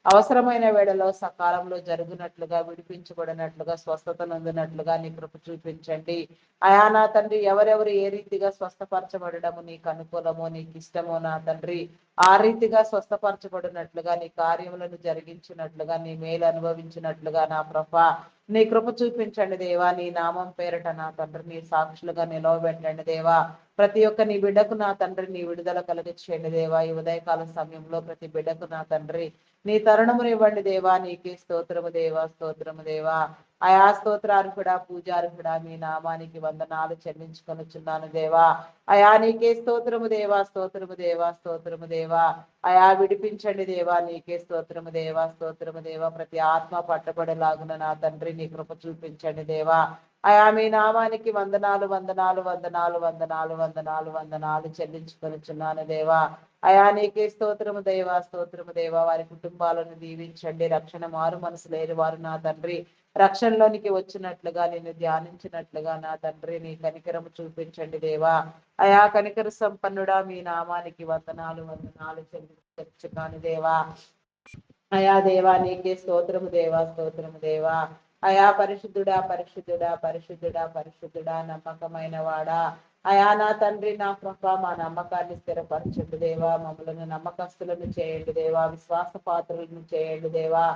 అవసరమైన వేళలో సకాలంలో జరుగునట్లుగా, విడిపించబడినట్లుగా, స్వస్థత నొందినట్లుగా నీ కృప చూపించండి. అయా నా తండ్రి ఎవరెవరు ఏ రీతిగా స్వస్థపరచబడము నీకు అనుకూలమో నీకు ఇష్టమో నా తండ్రి ఆ రీతిగా స్వస్థపరచబడినట్లుగా, నీ కార్యములను జరిగించినట్లుగా, నీ మేలు అనుభవించినట్లుగా నా ప్రభ నీ కృప చూపించండి దేవా. నీ నామం పేరట నా తండ్రి నీ సాక్షులుగా నిలవబెట్టండి దేవా. ప్రతి ఒక్క నీ బిడ్డకు నా తండ్రి నీ విడుదల కలిగించండి దేవా. ఈ ఉదయకాల సమయంలో ప్రతి బిడ్డకు నా తండ్రి నీ తరుణమును ఇవ్వండి దేవా. నీకే స్తోత్రము దేవా, స్తోత్రము దేవా. అయా స్తోత్రార్హుడా, పూజార్హుడా మీ నామానికి వందనాలు చెల్లించుకొనుచున్నాను దేవా. అయా నీకే స్తోత్రము దేవా, స్తోత్రము దేవా, స్తోత్రము దేవా. అయా విడిపించండి దేవా. నీకే స్తోత్రము దేవా, స్తోత్రము దేవా. ప్రతి ఆత్మ పట్టబడేలాగున నా తండ్రి నీ కృప చూపించండి దేవా. అయా మీ నామానికి వందనాలు వందనాలు వందనాలు వందనాలు వందనాలు వందనాలు చెల్లించుకొనిచున్నాను దేవా. అయా నీకే స్తోత్రము దేవా, స్తోత్రము దేవా. వారి కుటుంబాలను దీవించండి. రక్షణ మారు మనసు లేని వారు నా తండ్రి రక్షణలోనికి వచ్చినట్లుగా, నేను ధ్యానించినట్లుగా నా తండ్రి నీ కనికరము చూపించండి దేవా. అయా కనికర సంపన్నుడా మీ నామానికి వందనాలు వందనాలు చెల్లించుకొనిచున్నాను దేవా. అయా దేవా నీకే స్తోత్రము దేవా, స్తోత్రము దేవా. అయా పరిశుద్ధుడా పరిశుద్ధుడా పరిశుద్ధుడా పరిశుద్ధుడా నమ్మకమైన వాడా. అయా నా తండ్రి నా కృప మా నమ్మకాన్ని స్థిరపరచండి దేవా. మమ్మల్ని నమ్మకస్తులను చేయండి దేవా, విశ్వాస పాత్రలను చేయండి దేవా.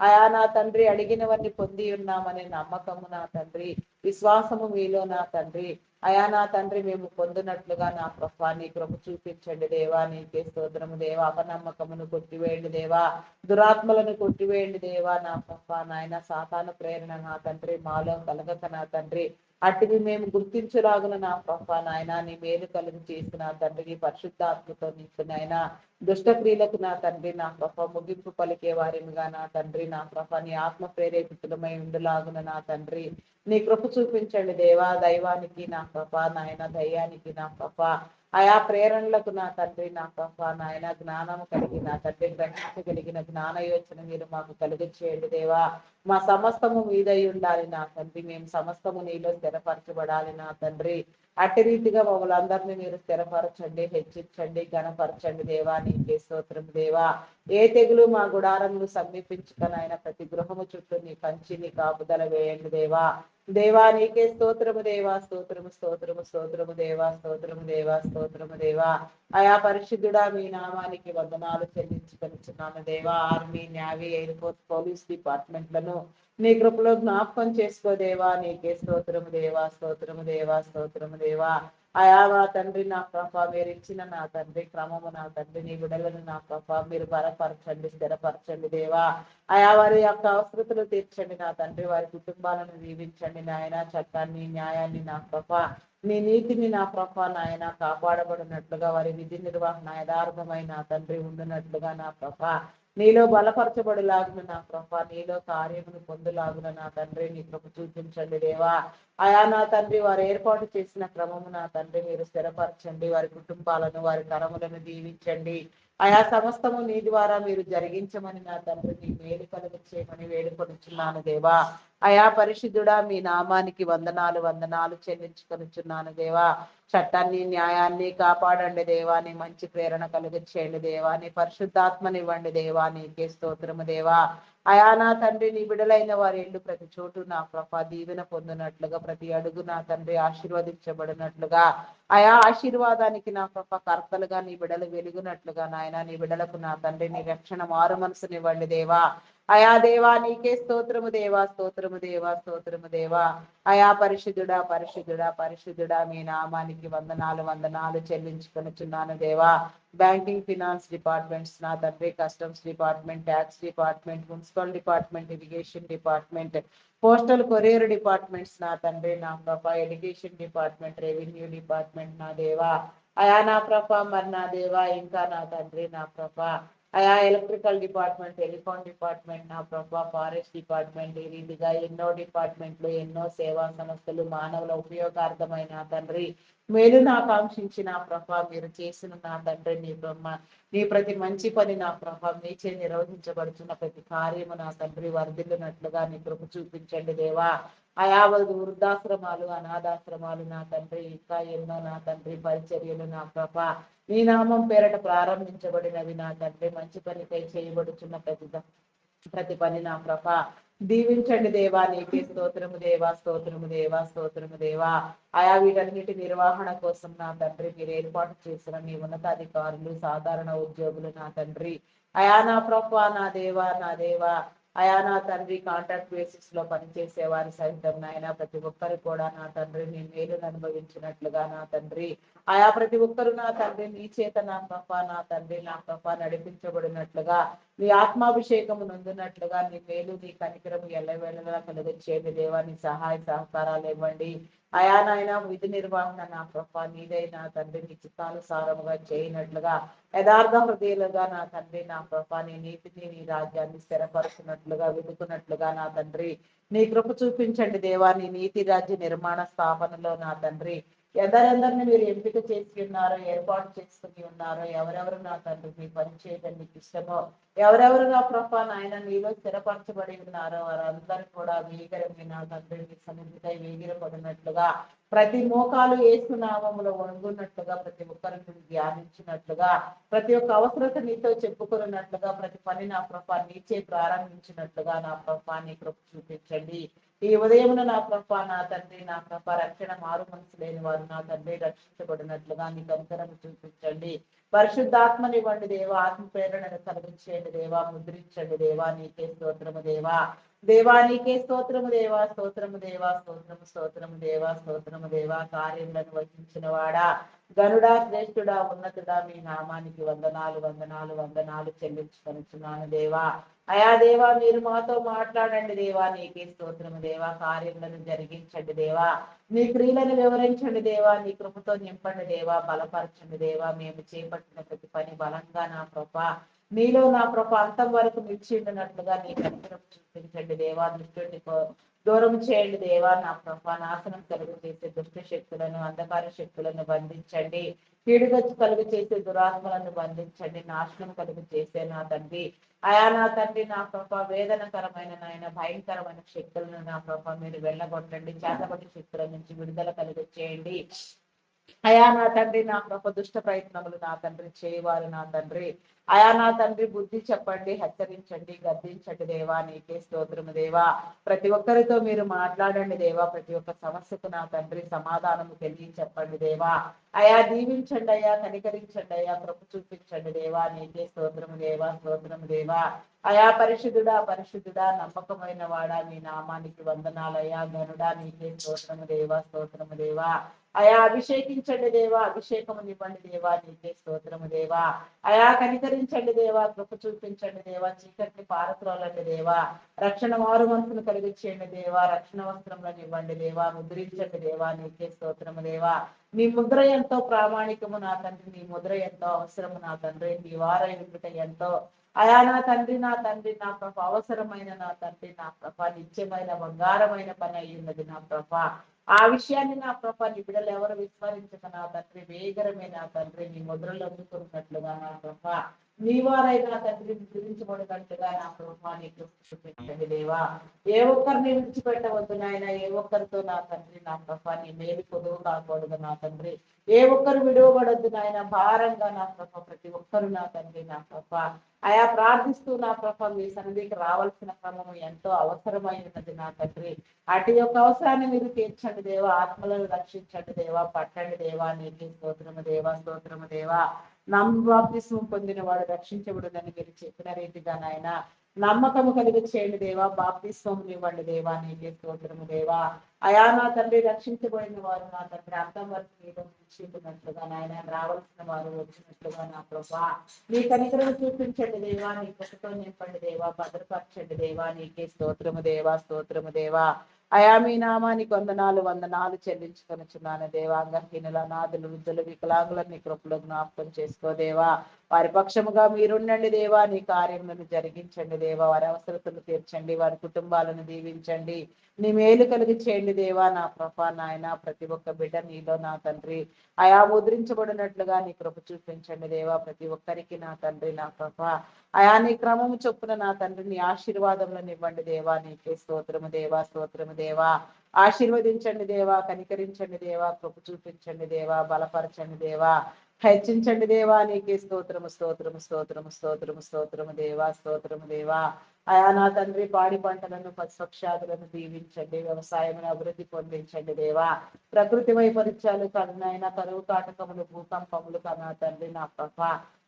అయా నా తండ్రి అడిగినవన్నీ పొంది ఉన్నామనే నమ్మకము నా తండ్రి, విశ్వాసము మీలో నా తండ్రి. అయా నా తండ్రి మేము పొందినట్లుగా నా కృప నీ కృప చూపించండి దేవా. నీకే స్తోత్రము దేవా. అపనమ్మకమును కొట్టివేయండి దేవా, దురాత్మలను కొట్టివేయండి దేవా. నా కృప నాయన సాతాను ప్రేరణ నా తండ్రి మాలో కలగక నా తండ్రి అట్టివి మేము గుర్తించలాగున నా కృప నాయన నీ మేలు కలుగు చేసిన తండ్రి పరిశుద్ధాత్మతో నీకు నాయన దుష్టక్రియలకు నా తండ్రి నా కృప ముగింపు పలికే వారిగా నా తండ్రి నా కృప నీ ఆత్మ ప్రేరేపితులమై ఉండులాగున నా తండ్రి నీ కృప చూపించండి దేవా. దైవానికి నా కృప నాయన, దయ్యానికి నా కృప. అయా ప్రేరణలకు నా తండ్రి నా కృప నాయన, జ్ఞానము కలిగి నా తండ్రి గ్రహించగలిగిన జ్ఞాన యోచన మీరు మాకు కలుగు చేయండి దేవా. మా సమస్తము మీదై ఉండాలి నా తండ్రి, మేము సమస్తము నీలో స్థిరపరచబడాలి నా తండ్రి. అట్టి రీతిగా మమ్మల్ని అందరినీ మీరు స్థిరపరచండి, హెచ్చించండి, ఘనపరచండి దేవా. నీకే స్తోత్రం దేవా. ఏ తెగులు మా గుడారములు సమీపించుకనైనా ప్రతి గృహము చుట్టూ నీ కంచి నీ కాపుదల వేయండి దేవా. దేవా నీకే స్తోత్రము దేవా, స్తోత్రము స్తోత్రము స్తోత్రము దేవా, స్తోత్రము దేవా, స్తోత్రము దేవా. అయా పరిశుద్ధుడా మీ నామానికి వందనాలు చెల్లించుకొనిచున్నాను దేవా. Army, navy, air force, police డిపార్ట్మెంట్లను నీ కృపలో జ్ఞాపకం చేసుకో దేవా. నీకే స్తోత్రము దేవా, స్తోత్రము దేవా, స్తోత్రము దేవా. అయా నా తండ్రి నా కృప మీరు ఇచ్చిన నా తండ్రి క్రమము నా తండ్రి నీ విడలను నా కృప మీరు బలపరచండి, స్థిరపరచండి దేవా. అయా వారి యొక్క అవసరతలు తీర్చండి నా తండ్రి, వారి కుటుంబాలను దీవించండి నాయన. చట్టాన్ని న్యాయాన్ని నా కృప నీ నీతిని నా కృప నాయన కాపాడబడినట్లుగా వారి విధి నిర్వహణ యథార్థమైన నా తండ్రి ఉండినట్లుగా నా కృప నీలో బలపరచబడిలాగున నా కృప, నీలో కార్యమును పొందులాగున నా తండ్రి నీ కృప చూపించండి దేవా. అయా నా తండ్రి వారు ఏర్పాటు చేసిన క్రమము నా తండ్రి మీరు స్థిరపరచండి. వారి కుటుంబాలను వారి తరములను దీవించండి. అయా సమస్తము నీ ద్వారా మీరు జరిగించమని నా తండ్రి నీ మేలు కలుగు చేయమని వేడుకొనుచున్నాను దేవా. అయా పరిశుద్ధుడా మీ నామానికి వందనాలు వందనాలు చెల్లించుకొనుచున్నాను దేవా. చట్టాన్ని న్యాయాన్ని కాపాడండి దేవా. నీ మంచి ప్రేరణ కలుగు చేయండి దేవా. నీ పరిశుద్ధాత్మనివ్వండి దేవా. నీకే స్తోత్రము దేవా. అయా నా తండ్రి నీ బిడలైన వారి ఇల్లు ప్రతి చోటు నా కృప దీవెన పొందినట్లుగా, ప్రతి అడుగు నా తండ్రి ఆశీర్వదించబడినట్లుగా, అయా ఆశీర్వాదానికి నా కృప కర్తలుగా నీ బిడలు వెలుగునట్లుగా నాయన నీ బిడలకు నా తండ్రి నీ రక్షణ మారు మనసునివ్వండి దేవా. అయా దేవా నీకే స్తోత్రము దేవా, స్తోత్రము దేవా, స్తోత్రము దేవా. అయా పరిశుద్ధుడా పరిశుద్ధుడా పరిశుద్ధుడా మీ నామానికి వందనాలు వందనాలు చెల్లించుకొనుచున్నాను దేవా. బ్యాంకింగ్, ఫినాన్స్ డిపార్ట్మెంట్స్ నా తండ్రి, customs department, tax department, municipal department, irrigation department, postal courier departments నా తండ్రి నా ప్రభ, ఎడ్యుకేషన్ డిపార్ట్మెంట్, రెవెన్యూ డిపార్ట్మెంట్ నా దేవా. అయా నా ప్రభ మరి నా దేవా ఇంకా నా తండ్రి నా ప్రభ, అయా ఎలక్ట్రికల్ డిపార్ట్మెంట్, టెలిఫోన్ డిపార్ట్మెంట్ నా ప్రభ, ఫారెస్ట్ డిపార్ట్మెంట్, ఈ రీతిగా ఎన్నో డిపార్ట్మెంట్లు, ఎన్నో సేవా సంస్థలు మానవుల ఉపయోగార్థమైన తండ్రి మేలును ఆకాంక్షించిన ప్రభ మీరు చేసిన నా తండ్రి నీ బ్రహ్మ నీ ప్రతి మంచి పని నా ప్రభ మీచే నిర్వహించబడుతున్న ప్రతి కార్యము నా తండ్రి వర్ధిల్లునట్లుగా నీ కృప చూపించండి దేవా. అయా వృద్ధాశ్రమాలు, అనాథాశ్రమాలు నా తండ్రి ఇంకా ఎన్నో నా తండ్రి పరిచర్యలు నా ప్రభ నీ నామం పేరట ప్రారంభించబడినవి నా తండ్రి మంచి పనికై చేయబడుచున్న ప్రతి పని నా ప్రభ దీవించండి దేవా. నీకే స్తోత్రము దేవా, స్తోత్రము దేవా, స్తోత్రము దేవా. ఆయా వీటన్నిటి నిర్వహణ కోసం నా తండ్రి మీరు ఏర్పాటు చేసిన మీ ఉన్నతాధికారులు, సాధారణ ఉద్యోగులు నా తండ్రి, అయా నా ప్రభ నా దేవా నా దేవా. అయా నా తండ్రి కాంట్రాక్ట్ బేసిస్ లో పనిచేసే వారి సైతం నాయన ప్రతి ఒక్కరు కూడా నా తండ్రి నీ మేలును అనుభవించినట్లుగా నా తండ్రి ఆయా ప్రతి ఒక్కరు నా తండ్రి నీ చేత నా ప్రభ నా తండ్రి నా ప్రభ నడిపించబడినట్లుగా నీ ఆత్మాభిషేకము నొందినట్లుగా నీ మేలు నీ కనికరము ఎల్లవేళలా కలుగొచ్చేది దేవా, నీ సహాయ సహకారాలు ఇవ్వండి. అయా నాయన విధి నిర్వహణ నా ప్రభ నీదైనా తండ్రి నీ చిత్తానుసారముగా చేయనట్లుగా యథార్థ హృదయులుగా నా తండ్రి నా ప్రభ నీ నీతిని నీ రాజ్యాన్ని స్థిరపరుచున్నట్లుగా వెతుకున్నట్లుగా నా తండ్రి నీ కృప చూపించండి దేవా. నీ నీతి రాజ్య నిర్మాణ స్థాపనలో నా తండ్రి ఎందరెందరిని మీరు ఎంపిక చేసి ఉన్నారో, ఏర్పాటు చేసుకుని ఉన్నారో, ఎవరెవరు నా తండ్రి మీ పని చేయడం నీకు ఇష్టమో, ఎవరెవరు నా ప్రభ నాయన నీలో స్థిరపరచబడి ఉన్నారో వారందరూ కూడా వేగరమే నా తండ్రి నీ సన్నిధికై వేగిరపడినట్లుగా ప్రతి మోకాలు ఏసునామములో వణుగున్నట్లుగా ప్రతి ఒక్కరిని ధ్యానించినట్లుగా ప్రతి ఒక్క అవసరత నీతో చెప్పుకున్నట్లుగా ప్రతి పని నా ప్రభ నీచే ప్రారంభించినట్లుగా నా ప్రభ నీ కృప చూపించండి. ఈ ఉదయమున నా ప్రభ నా తండ్రి నా ప్రభ రక్షణ మారు మనసు లేని వారు నా తండ్రి రక్షించబడినట్లుగా నీ కనికరం చూపించండి. పరిశుద్ధాత్మనివ్వండి దేవా, ఆత్మ ప్రేరణను కలిగించండి దేవా, ముద్రించండి దేవా. నీకే స్తోత్రము దేవా, దేవా నీకే స్తోత్రము దేవా, స్తోత్రము దేవా, స్తోత్రము స్తోత్రము దేవా, స్తోత్రము దేవా. కార్యములను వహించిన వాడా, గనుడా, శ్రేష్ఠుడా, ఉన్నతుడా, మీ నామానికి వందనాలు వందనాలు వందనాలు చెల్లించుకొనుచున్నాను దేవా. అయా దేవా మీరు మాతో మాట్లాడండి దేవా, నీకే స్తోత్రము దేవా. కార్యములను జరిగించండి దేవా, నీ క్రియలను వివరించండి దేవా, నీ కృపతో నింపండి దేవా, బలపరచండి దేవా. మేము చేపట్టిన ప్రతి పని బలంగా నా ప్రభ నీలో నా ప్రభ అంతం వరకు నిలిచిండినట్లుగా నీ కనికరం చూపించండి దేవా. దృష్టి దూరం చేయండి దేవా నా ప్రభ. నాశనం కలుగు చేసే దుష్ట శక్తులను అంధకార శక్తులను బంధించండి. కీడుగచ్చు కలుగు చేసే దురాత్మలను బంధించండి. నాశనం కలుగు చేసే నా తండ్రి అయా నా తండ్రి నా ప్రభ వేదనకరమైన నాయన భయంకరమైన శక్తులను నా ప్రభ మీరు వెళ్ళగొట్టండి. చేతబడి శక్తుల నుంచి విడుదల కలుగు చేయండి. అయా నా తండ్రి నా ప్రభ దుష్ట ప్రయత్నములు నా తండ్రి చేయవారు నా తండ్రి అయా నా తండ్రి బుద్ధి చెప్పండి, హెచ్చరించండి, గద్దించండి దేవా. నీకే స్తోత్రము దేవా. ప్రతి ఒక్కరితో మీరు మాట్లాడండి దేవా. ప్రతి ఒక్క సమస్యకు నా తండ్రి సమాధానము తెలియ చెప్పండి దేవా. అయా దీవించండి అయ్యా, కనికరించండి అయ్యా, కృప చూపించండి దేవా. నీకే స్తోత్రము దేవా, స్తోత్రము దేవా. అయా పరిశుద్ధుడా పరిశుద్ధుడా నమ్మకమైన వాడా, నీ నామానికి వందనాలయ్యా. గనుడా నీకే స్తోత్రము దేవా, స్తోత్రము దేవా. అయా అభిషేకించండి దేవా, అభిషేకము నివ్వండి దేవా. నీకే స్తోత్రము దేవా. అయా కనికరించండి దేవా, కృప చూపించండి దేవా. చీకటిని పారత్రోలండి దేవా. రక్షణ మారు మనసును కలిగించేయండి దేవా. రక్షణ వస్త్రములను ఇవ్వండి దేవా. ముద్రించండి దేవా. నీకే స్తోత్రము దేవా. నీ ముద్ర ఎంతో ప్రామాణికము నా తండ్రి, నీ ముద్ర ఎంతో అవసరము నా తండ్రి. నీ వారై ఉండుట ఎంతో అయా నా తండ్రి నా తండ్రి నా ప్రభ అవసరమైన నా తండ్రి నా ప్రభ నిత్యమైన బంగారమైన పని అయ్యున్నది నా ప్రభ. ఆ విషయాన్ని నా ప్రభ నీ బిడ్డలు ఎవరు విస్మరించక నా తండ్రి వేగరమే నా తండ్రి నీ ముద్రలు అందుకున్నట్లుగా నా ప్రభ నీ వారైనా తండ్రి గురించబడినట్లుగా నా ప్రభ నీకు చూపించండి దేవా. ఏ ఒక్కరిని విడిచిపెట్టవద్దు నాయన. ఏ ఒక్కరితో నా తండ్రి నా ప్రభ నీ మేలు పొదువు కాకూడదు నా తండ్రి. ఏ ఒక్కరు విడువబడద్దు నాయన. భారంగా నా ప్రభ ప్రతి ఒక్కరు నా తండ్రి నా ప్రభ అయా ప్రార్థిస్తూ నా ప్రభ మీ సన్నిధికి రావాల్సిన క్రమము ఎంతో అవసరమై ఉన్నది నా తండ్రి. అటు యొక్క అవసరాన్ని మీరు తీర్చండి దేవా. ఆత్మలను రక్షించండి దేవా. పట్టండి దేవా. నీకే స్తోత్రము దేవా, స్తోత్రము దేవా. బాప్తిస్మం పొందిన వాడు రక్షించబడుదని మీరు చెప్పిన రీతిగా నాయన నమ్మకము కలిగి చేయండి దేవా. బాప్తిస్మం ఇవ్వండి దేవా. నీకే స్తోత్రము దేవా. అయా నా తండ్రి రక్షించబడిన వారు నా తండ్రి అంతం వరకు నీలో నిలిచినట్లుగా నాయన రావాల్సిన వారు వచ్చినట్లుగా నా ప్రభా నీ కనికరం చూపించండి దేవా. నీ కృపతో నింపండి దేవా. భద్రపరచండి దేవా. నీకే స్తోత్రము దేవా, స్తోత్రము దేవా. అయా మీ నామానికి వందనాలు వందనాలు చెల్లించుకొనుచున్నాను దేవా. అంగహీనుల నాదులు వృద్ధులు వికలాంగులని కృపలో జ్ఞాపకం చేసుకో దేవా. వారి పక్షముగా మీరుండండి దేవా. నీ కార్యములను జరిగించండి దేవా. వారి అవసరతలు తీర్చండి. వారి కుటుంబాలను దీవించండి. నీ మేలు కలిగి చేయండి దేవా. నా ప్రభా నాయన ప్రతి ఒక్క బిడ్డ నీలో నా తండ్రి అయా ముద్రించబడినట్లుగా నీ కృప చూపించండి దేవా. ప్రతి ఒక్కరికి నా తండ్రి నా ప్రభా అయా నీ క్రమము చొప్పున నా తండ్రి నీ ఆశీర్వాదములను ఇవ్వండి దేవా. నీకే స్తోత్రము దేవా, స్తోత్రము దేవా. ఆశీర్వదించండి దేవా. కనికరించండి దేవా. కృప చూపించండి దేవా. బలపరచండి దేవా. హెచ్చించండి దేవా. నీకే స్తోత్రము స్తోత్రము స్తోత్రము స్తోత్రము స్తోత్రము దేవా, స్తోత్రము దేవా. అయా నా తండ్రి పాడి పంటలను పశుపక్షాదులను దీవించండి. వ్యవసాయమును అభివృద్ధి పొందించండి దేవా. ప్రకృతి వైపరీత్యాలు కరుణైన కరువు కాటకములు భూకంపములు కన్నా తండ్రి నా ప్రభ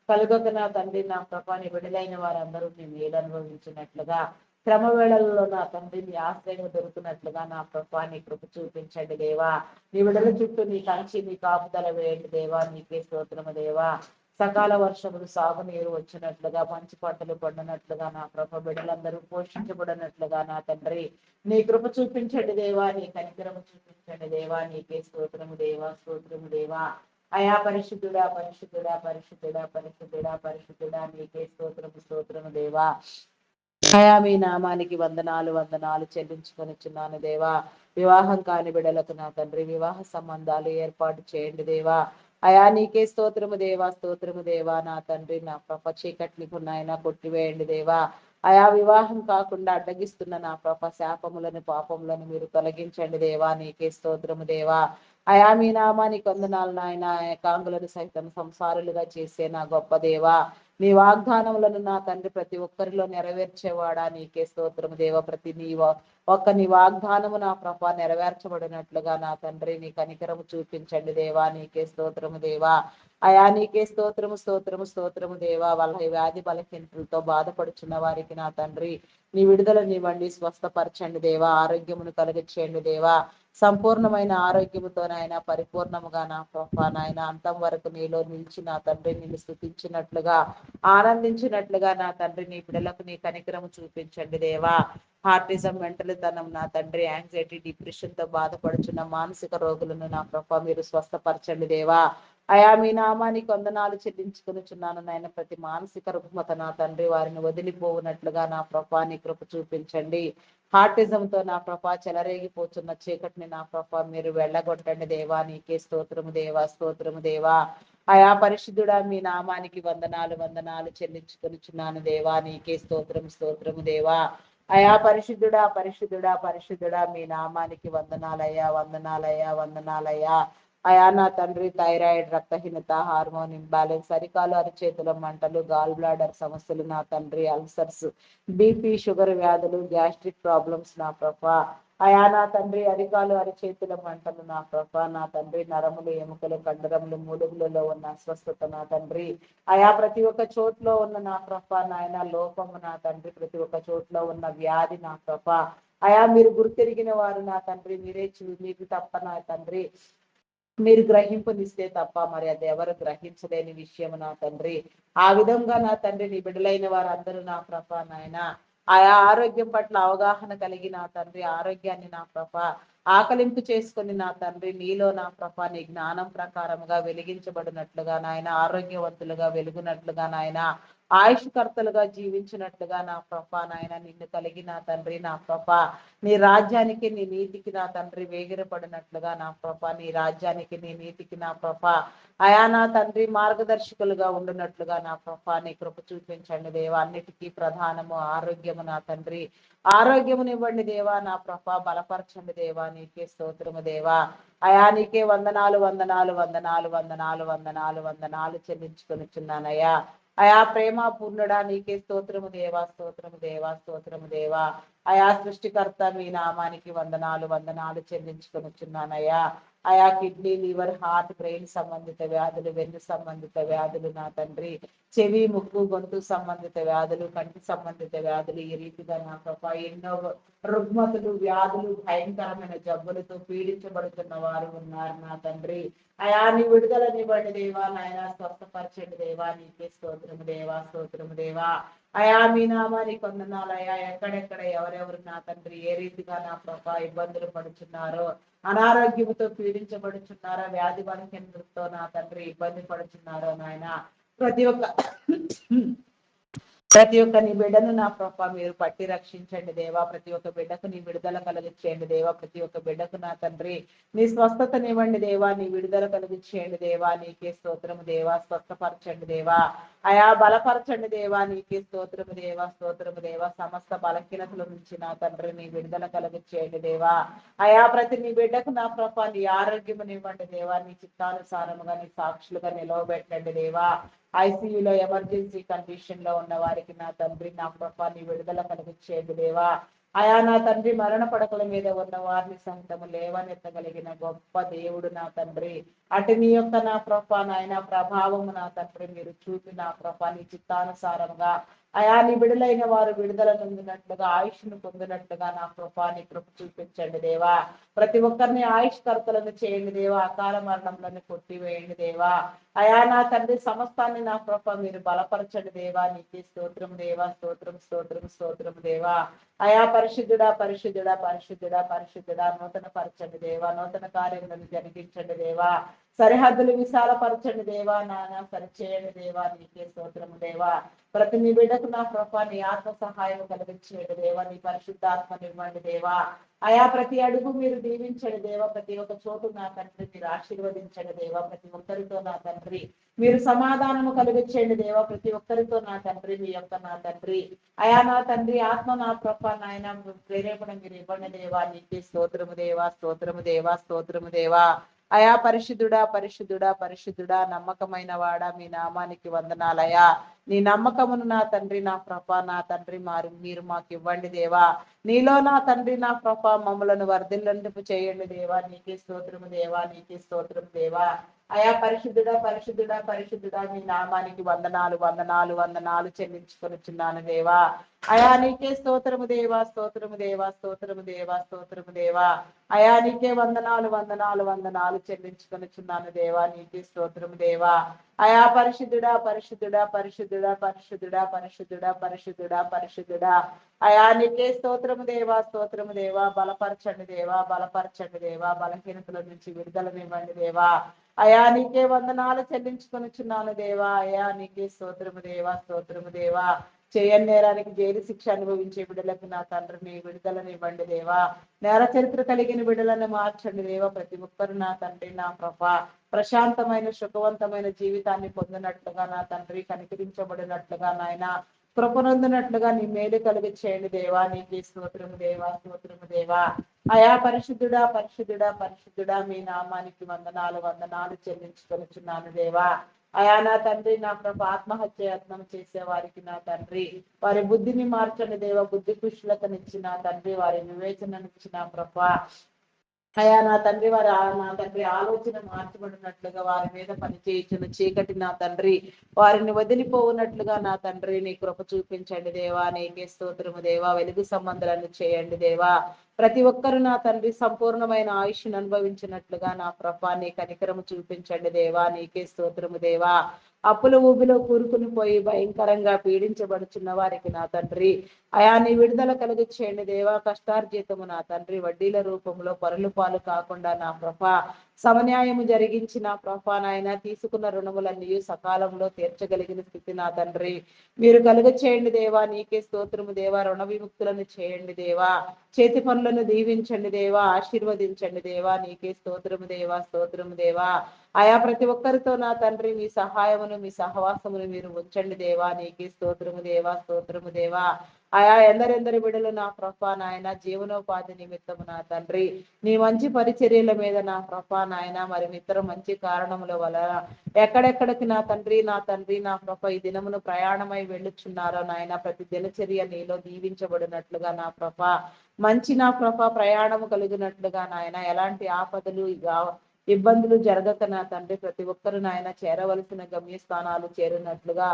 కలుగక నా తండ్రి నా ప్రభ నీ విడుదలైన వారందరూ నీ మేలు అనుభవించినట్లుగా శ్రమ వేళల్లో నా తండ్రి నీ ఆశ్రయం దొరుకున్నట్లుగా నా ప్రభా నీ కృప చూపించండి దేవా. నీ విడుదల చుట్టూ నీ కంచి నీ కాపుదల వేయండి దేవా. నీకే స్తోత్రము దేవా. సకాల వర్షములు సాగునీరు వచ్చినట్లుగా మంచి పంటలు పండినట్లుగా నా ప్రభ బిడ్డలందరూ పోషించబడినట్లుగా నా తండ్రి నీ కృప చూపించండి దేవా. నీ కనికరము చూపించండి దేవా. నీకే స్తోత్రము దేవా. స్తోత్రము దేవా. అయా పరిశుద్ధుడా పరిశుద్ధుడా పరిశుద్ధుడా పరిశుద్ధుడా పరిశుద్ధుడా నీకే స్తోత్రము స్తోత్రము దేవా. అయా మీ నామానికి వందనాలు వందనాలు చెల్లించుకొనిచున్నాను దేవా. వివాహం కాని బిడ్డలకు నా తండ్రి వివాహ సంబంధాలు ఏర్పాటు చేయండి దేవా. అయా నీకే స్తోత్రము దేవా. స్తోత్రము దేవా. నా తండ్రి నా ప్రభ చీకట్ని కొన్నాయన కొట్టివేయండి దేవా. అయా వివాహం కాకుండా అడ్డగిస్తున్న నా ప్రభ శాపములను పాపములను మీరు తొలగించండి దేవా. నీకే స్తోత్రము దేవా. అయా మీ నామానికి వందనాలు నాయన. ఏకాంగులను సైతం సంసారులుగా చేసే నా గొప్ప దేవా. నీ వాగ్దానములను నా తండ్రి ప్రతి ఒక్కరిలో నెరవేర్చేవాడా. నీకే స్తోత్రము దేవ. ప్రతి నీ వాగ్దానము నా ప్రభ నెరవేర్చబడినట్లుగా నా తండ్రి నీ కనికరము చూపించండి దేవా. నీకే స్తోత్రము దేవా. అయా నీకే స్తోత్రము స్తోత్రము స్తోత్రము దేవా. వాళ్ళ వ్యాధి బలహీనతలతో బాధపడుచున్న వారికి నా తండ్రి నీ విడుదల నీవండి. స్వస్థపరచండి దేవా. ఆరోగ్యమును కలుగచేయండి దేవా. సంపూర్ణమైన ఆరోగ్యముతోనైనా పరిపూర్ణముగా నా ప్రభా నాయన అంతం వరకు నీలో నిలిచి నా తండ్రి నిన్ను స్తుతించినట్లుగా ఆనందించినట్లుగా నా తండ్రి నీ బిడ్డలకు నీ కనికరము చూపించండి దేవా. హార్టిజం మెంటలితనం నా తండ్రి యాంగ్జైటీ డిప్రెషన్ తో బాధపడుచున్న మానసిక రోగులను నా ప్రభా మీరు స్వస్థపరచండి దేవా. అయా మీ నామానికి వందనాలు చెల్లించుకొనిచున్నాను నాయన. ప్రతి మానసిక రుగ్మత నా తండ్రి వారిని వదిలిపోవునట్లుగా నా ప్రభా నీ కృప చూపించండి. హార్టిజంతో నా ప్రభా చెలరేగిపోతున్న చీకటిని నా ప్రభా మీరు వెళ్ళగొట్టండి దేవా. నీకే స్తోత్రము దేవా. స్తోత్రము దేవా. అయా పరిశుద్ధుడా మీ నామానికి వందనాలు వందనాలు చెల్లించుకొనిచున్నాను దేవా. నీకే స్తోత్రము స్తోత్రము దేవా. అయా పరిశుద్ధుడా పరిశుద్ధుడా పరిశుద్ధుడా మీ నామానికి వందనాలయ్యా వందనాలయ్యా వందనాలయ్యా. అయా నా తండ్రి థైరాయిడ్ రక్తహీనత హార్మోన్ ఇంబ్యాలెన్స్ అరికాలు అరిచేతుల మంటలు గాల్ బ్లాడర్ సమస్యలు నా తండ్రి అల్సర్స్ బీపీ షుగర్ వ్యాధులు గ్యాస్ట్రిక్ ప్రాబ్లమ్స్ నా ప్రభా. అయా నా తండ్రి అరికాలు అరిచేతుల మంటలు నా ప్రభా. నా తండ్రి నరములు ఎముకలు కండరములు మూడుగులలో ఉన్న అస్వస్థత నా తండ్రి అయా ప్రతి ఒక్క చోట్లో ఉన్న నా ప్రభా నాయన లోపము నా తండ్రి ప్రతి ఒక్క చోట్లో ఉన్న వ్యాధి నా ప్రభా. అయా మీరు గుర్తెరిగిన వారు నా తండ్రి మీరే మీకు తప్ప నా తండ్రి మీరు గ్రహింపునిస్తే తప్ప మరి అది ఎవరు గ్రహించలేని విషయం నా తండ్రి. ఆ విధంగా నా తండ్రి నీ బిడ్డలైన వారందరూ నా ప్రభా నాయన ఆయా ఆరోగ్యం పట్ల అవగాహన కలిగి నా తండ్రి ఆరోగ్యాన్ని నా ప్రభా ఆకలింపు చేసుకుని నా తండ్రి నీలో నా ప్రభా నీ జ్ఞానం ప్రకారముగా వెలిగించబడినట్లుగా నాయన ఆరోగ్యవంతులుగా వెలుగునట్లుగా నాయన ఆయుష్కర్తలుగా జీవించినట్లుగా నా ప్రభా నాయన నిన్ను కలిగి నా తండ్రి నా ప్రభా నీ రాజ్యానికి నీ నీతికి నా తండ్రి వేగిరపడినట్లుగా నా ప్రభా నీ రాజ్యానికి నీ నీతికి నా ప్రభా అయా నా తండ్రి మార్గదర్శకులుగా ఉండునట్లుగా నా ప్రభా నీ కృప చూపించండి దేవా. అన్నిటికీ ప్రధానము ఆరోగ్యము నా తండ్రి ఆరోగ్యమునివ్వండి దేవా. నా ప్రభా బలపరచండి దేవా. నీకే స్తోత్రము దేవా. అయా నీకే వందనాలు వందనాలు వందనాలు వందనాలు వందనాలు వందనాలు చెల్లించుకొనిచున్నానయ్యా. అయా ప్రేమ పూర్ణుడా నీకే స్తోత్రము దేవా. స్తోత్రము దేవా. స్తోత్రము దేవా. అయా సృష్టికర్త మీ నామానికి వందనాలు వందనాలు చెల్లించుకొనిచున్నానయ్యా. అయా కిడ్నీ లివర్ హార్ట్ బ్రెయిన్ సంబంధిత వ్యాధులు వెన్ను సంబంధిత వ్యాధులు నా తండ్రి చెవి ముక్కు గొంతు సంబంధిత వ్యాధులు కంటి సంబంధిత వ్యాధులు ఈ రీతిగా నా ప్రభా ఎన్నో రుగ్మతులు వ్యాధులు భయంకరమైన జబ్బులతో పీడించబడుతున్న వారు ఉన్నారు నా తండ్రి. అయా నీ విడుదలనివ్వండి దేవా. నాయన స్వస్థపరచండి దేవా. నీకే స్తోత్రము దేవా. స్తోత్రము దేవా. అయా మీ నామానికి వందనాలయ్యా. ఎక్కడెక్కడ ఎవరెవరు నా తండ్రి ఏ రీతిగా నా ప్రభా ఇబ్బందులు పడుచున్నారో అనారోగ్యంతో పీడించబడుచున్నారో వ్యాధి బలహీనతతో నా తండ్రి ఇబ్బంది పడుచున్నారో నాయన ప్రతి ఒక్క నీ బిడ్డను నా ప్రభా మీరు పట్టి రక్షించండి దేవా. ప్రతి ఒక్క బిడ్డకు నీ విడుదల కలిగించేయండి దేవా. ప్రతి ఒక్క బిడ్డకు నా తండ్రి నీ స్వస్థతనివ్వండి దేవా. నీ విడుదల కలిగించేయండి దేవా. నీకే స్తోత్రము దేవా. స్వస్థపరచండి దేవా. అయా బలపరచండి దేవా. నీకే స్తోత్రము దేవా. స్తోత్రము దేవా. సమస్త బలహీనతల నుంచి నా తండ్రి నీ విడుదల కలిగించేయండి దేవా. అయా ప్రతి నీ బిడ్డకు నా ప్రభా నీ ఆరోగ్యమునివ్వండి దేవా. నీ చిత్తానుసారముగా నీ సాక్షులుగా నిలవబెట్టండి దేవా. ఐసీయూలో ఎమర్జెన్సీ కండిషన్ లో ఉన్న వారికి నా తండ్రి నా ప్రభా నీ విడుదల కలిగించేది దేవా. అయా నా తండ్రి మరణ పడకల మీద ఉన్న వారిని సహితము లేవనెత్తగలిగిన గొప్ప దేవుడు నా తండ్రి. అటు నీ యొక్క నా ప్రభా నాయన ప్రభావము నా తండ్రి మీరు చూపి నా ప్రభా నీ చిత్తానుసారంగా అయా నీ బిడలైన వారు విడుదల పొందినట్లుగా ఆయుష్ను పొందినట్లుగా నా కృప నీ కృప చూపించండి దేవా. ప్రతి ఒక్కరిని ఆయుష్కర్తలను చేయండి దేవా, అకాల మరణంలను కొట్టివేయండి దేవా. అయా నా తండ్రి సమస్తాన్ని నా కృప మీరు బలపరచండి దేవా. నీకే స్తోత్రం దేవా, స్తోత్రం స్తోత్రం స్తోత్రం దేవా. అయా పరిశుద్ధుడా పరిశుద్ధుడా పరిశుద్ధుడా పరిశుద్ధుడా నూతన పరచండి దేవా, నూతన కార్యములను జరిగించండి దేవా. సరిహద్దులు విశాలపరచండి దేవా, నానా సరిచేయండి దేవా. నీకే స్తోత్రము దేవా. ప్రతి నీ బిడ్డకు నా కృప నీ ఆత్మ సహాయం కలిగించేది దేవా, నీ పరిశుద్ధాత్మని ఇవ్వండి దేవా. అయా ప్రతి అడుగు మీరు దీవించండి దేవా, ప్రతి ఒక్క చోటు నా తండ్రి మీరు ఆశీర్వదించండి దేవా, ప్రతి ఒక్కరితో నా తండ్రి మీరు సమాధానము కలిగించండి దేవా, ప్రతి ఒక్కరితో నా తండ్రి మీ యొక్క నా తండ్రి అయా నా తండ్రి ఆత్మ నా కృప నాయన ప్రేరేపణ మీరు ఇవ్వండి దేవా. నీకే స్తోత్రము దేవా, స్తోత్రము దేవా, స్తోత్రము దేవా. అయా పరిశుద్ధుడా పరిశుద్ధుడా పరిశుద్ధుడా నమ్మకమైన వాడా మీ నామానికి వందనాలయా. నీ నమ్మకమును నా తండ్రి నా కృప నా తండ్రి మీరు మాకు ఇవ్వండి దేవా. నీలో నా తండ్రి నా కృప మమ్మలను వర్ధిల్లందుకు చేయండి దేవా. నీకే స్తోత్రము దేవా, నీకే స్తోత్రము దేవా. అయా పరిశుద్ధుడా పరిశుద్ధుడా పరిశుద్ధుడా మీ నామానికి వందనాలు వందనాలు వందనాలు చెల్లించుకొనిచున్నాను దేవా. అయా నీకే స్తోత్రము దేవా, స్తోత్రము దేవా, స్తోత్రము దేవా, స్తోత్రము దేవా. అయా నీకే వందనాలు వందనాలు వందనాలు చెల్లించుకొనిచున్నాను దేవా. నీకే స్తోత్రము దేవా. అయా పరిశుద్ధుడా పరిశుద్ధుడా పరిశుద్ధుడా పరిశుద్ధుడా పరిశుద్ధుడా పరిశుద్ధుడా పరిశుద్ధుడా. అయా నీకే స్తోత్రము దేవా, స్తోత్రము దేవా. బలపరచండి దేవా, బలపరచండి దేవా. బలహీనతల నుంచి విడుదలనివ్వండి దేవా. అయా నీకే వందనాలు చెల్లించుకొనిచున్నాను దేవా. అయా నీకే స్తోత్రము దేవా, స్తోత్రము దేవా. చేయని నేరానికి జైలు శిక్ష అనుభవించే బిడ్డలకు నా తండ్రిని విడుదలని ఇవ్వండి దేవా. నేర చరిత్ర కలిగిన బిడ్డలను మార్చండి దేవా. ప్రతి ఒక్కరు నా తండ్రి నా కృప ప్రశాంతమైన సుఖవంతమైన జీవితాన్ని పొందినట్లుగా నా తండ్రి కనికరించబడినట్లుగా నాయన కృపనొందినట్లుగా నీ మేలు కలిగి చేయండి దేవా. నీకే స్తోత్రము దేవా, స్తోత్రము దేవా. అయా పరిశుద్ధుడా పరిశుద్ధుడా పరిశుద్ధుడా మీ నామానికి వందనాలు వందనాలు చెల్లించుకొనిచున్నాను దేవా. అయా నా తండ్రి నా ప్రభు ఆత్మహత్య యత్నం చేసే వారికి నా తండ్రి వారి బుద్ధిని మార్చండి దేవ, బుద్ధి కుశలతనిచ్చి నా తండ్రి వారి వివేచననిచ్చి నా ప్రభ అయా నా తండ్రి వారి నా తండ్రి ఆలోచన మార్చబడినట్లుగా వారి మీద పనిచేయించిన చీకటి నా తండ్రి వారిని వదిలిపోవునట్లుగా నా తండ్రి నీ కృప చూపించండి దేవా. నీకే స్తోత్రము దేవా. వెలుగు సంబంధాలను చేయండి దేవా. ప్రతి ఒక్కరు నా తండ్రి సంపూర్ణమైన ఆయుష్ను అనుభవించినట్లుగా నా ప్రభ నీ కనికరము చూపించండి దేవా. నీకే స్తోత్రము దేవా. అప్పుల ఊబిలో కూరుకుని పోయి భయంకరంగా పీడించబడుచున్న వారికి నా తండ్రి అయా నీ విడుదల కలిగి చేయండి దేవా. కష్టార్జితము నా తండ్రి వడ్డీల రూపంలో పరులు పాలు కాకుండా నా ప్రభ సమన్యాయము జరిగించి నా ప్రభ నాయన తీసుకున్న రుణములన్నీ సకాలంలో తీర్చగలిగిన స్థితి నా తండ్రి మీరు కలుగ చేయండి దేవా. నీకే స్తోత్రము దేవా. రుణ విముక్తులను చేయండి దేవా. చేతి పనులను దీవించండి దేవా. ఆశీర్వదించండి దేవా. నీకే స్తోత్రము దేవా, స్తోత్రము దేవా. ఆయా ప్రతి ఒక్కరితో నా తండ్రి మీ సహాయమును మీ సహవాసమును మీరు ఉంచండి దేవా. నీకే స్తోత్రము దేవా, స్తోత్రము దేవా. ఆయా ఎందరెందరి బిడలు నా ప్రభ నాయన జీవనోపాధి నిమిత్తము నా తండ్రి నీ మంచి పరిచర్యల మీద నా ప్రభ నాయన మరి మిత్ర మంచి కారణముల వలన ఎక్కడెక్కడికి నా తండ్రి నా ప్రభ ఈ దినమును ప్రయాణమై వెళ్ళుచున్నారో నాయన ప్రతి దినచర్య నీలో దీవించబడినట్లుగా నా ప్రభ మంచి నా ప్రభ ప్రయాణము కలిగినట్లుగా నాయన ఎలాంటి ఆపదలు ఇబ్బందులు జరగక నా తండ్రి ప్రతి ఒక్కరు నాయన చేరవలసిన గమ్యస్థానాలు చేరినట్లుగా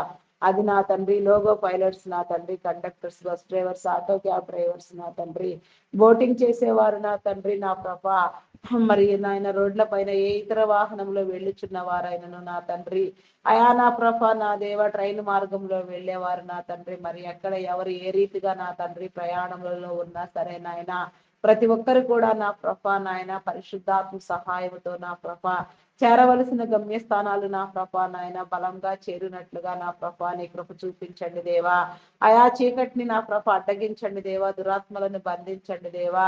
అది నా తండ్రి లోగో పైలట్స్ నా తండ్రి conductors bus drivers auto cab drivers నా తండ్రి బోటింగ్ చేసేవారు నా తండ్రి నా ప్రభ మరి నాయన రోడ్ల పైన ఏ ఇతర వాహనంలో వెళ్ళుచున్న వారైనను నా తండ్రి అయా నా ప్రభ నా దేవ ట్రైన్ మార్గంలో వెళ్ళేవారు నా తండ్రి మరి ఎక్కడ ఎవరు ఏ రీతిగా నా తండ్రి ప్రయాణంలో ఉన్నా సరే నాయన ప్రతి ఒక్కరు కూడా నా ప్రభ నాయన పరిశుద్ధాత్మ సహాయంతో నా ప్రభ చేరవలసిన గమ్యస్థానాలు నా ప్రభ నాయన బలంగా చేరినట్లుగా నా ప్రభ నీ కృప చూపించండి దేవా. ఆయా చీకటిని నా ప్రభ అడ్డగించండి దేవా. దురాత్మలను బంధించండి దేవా.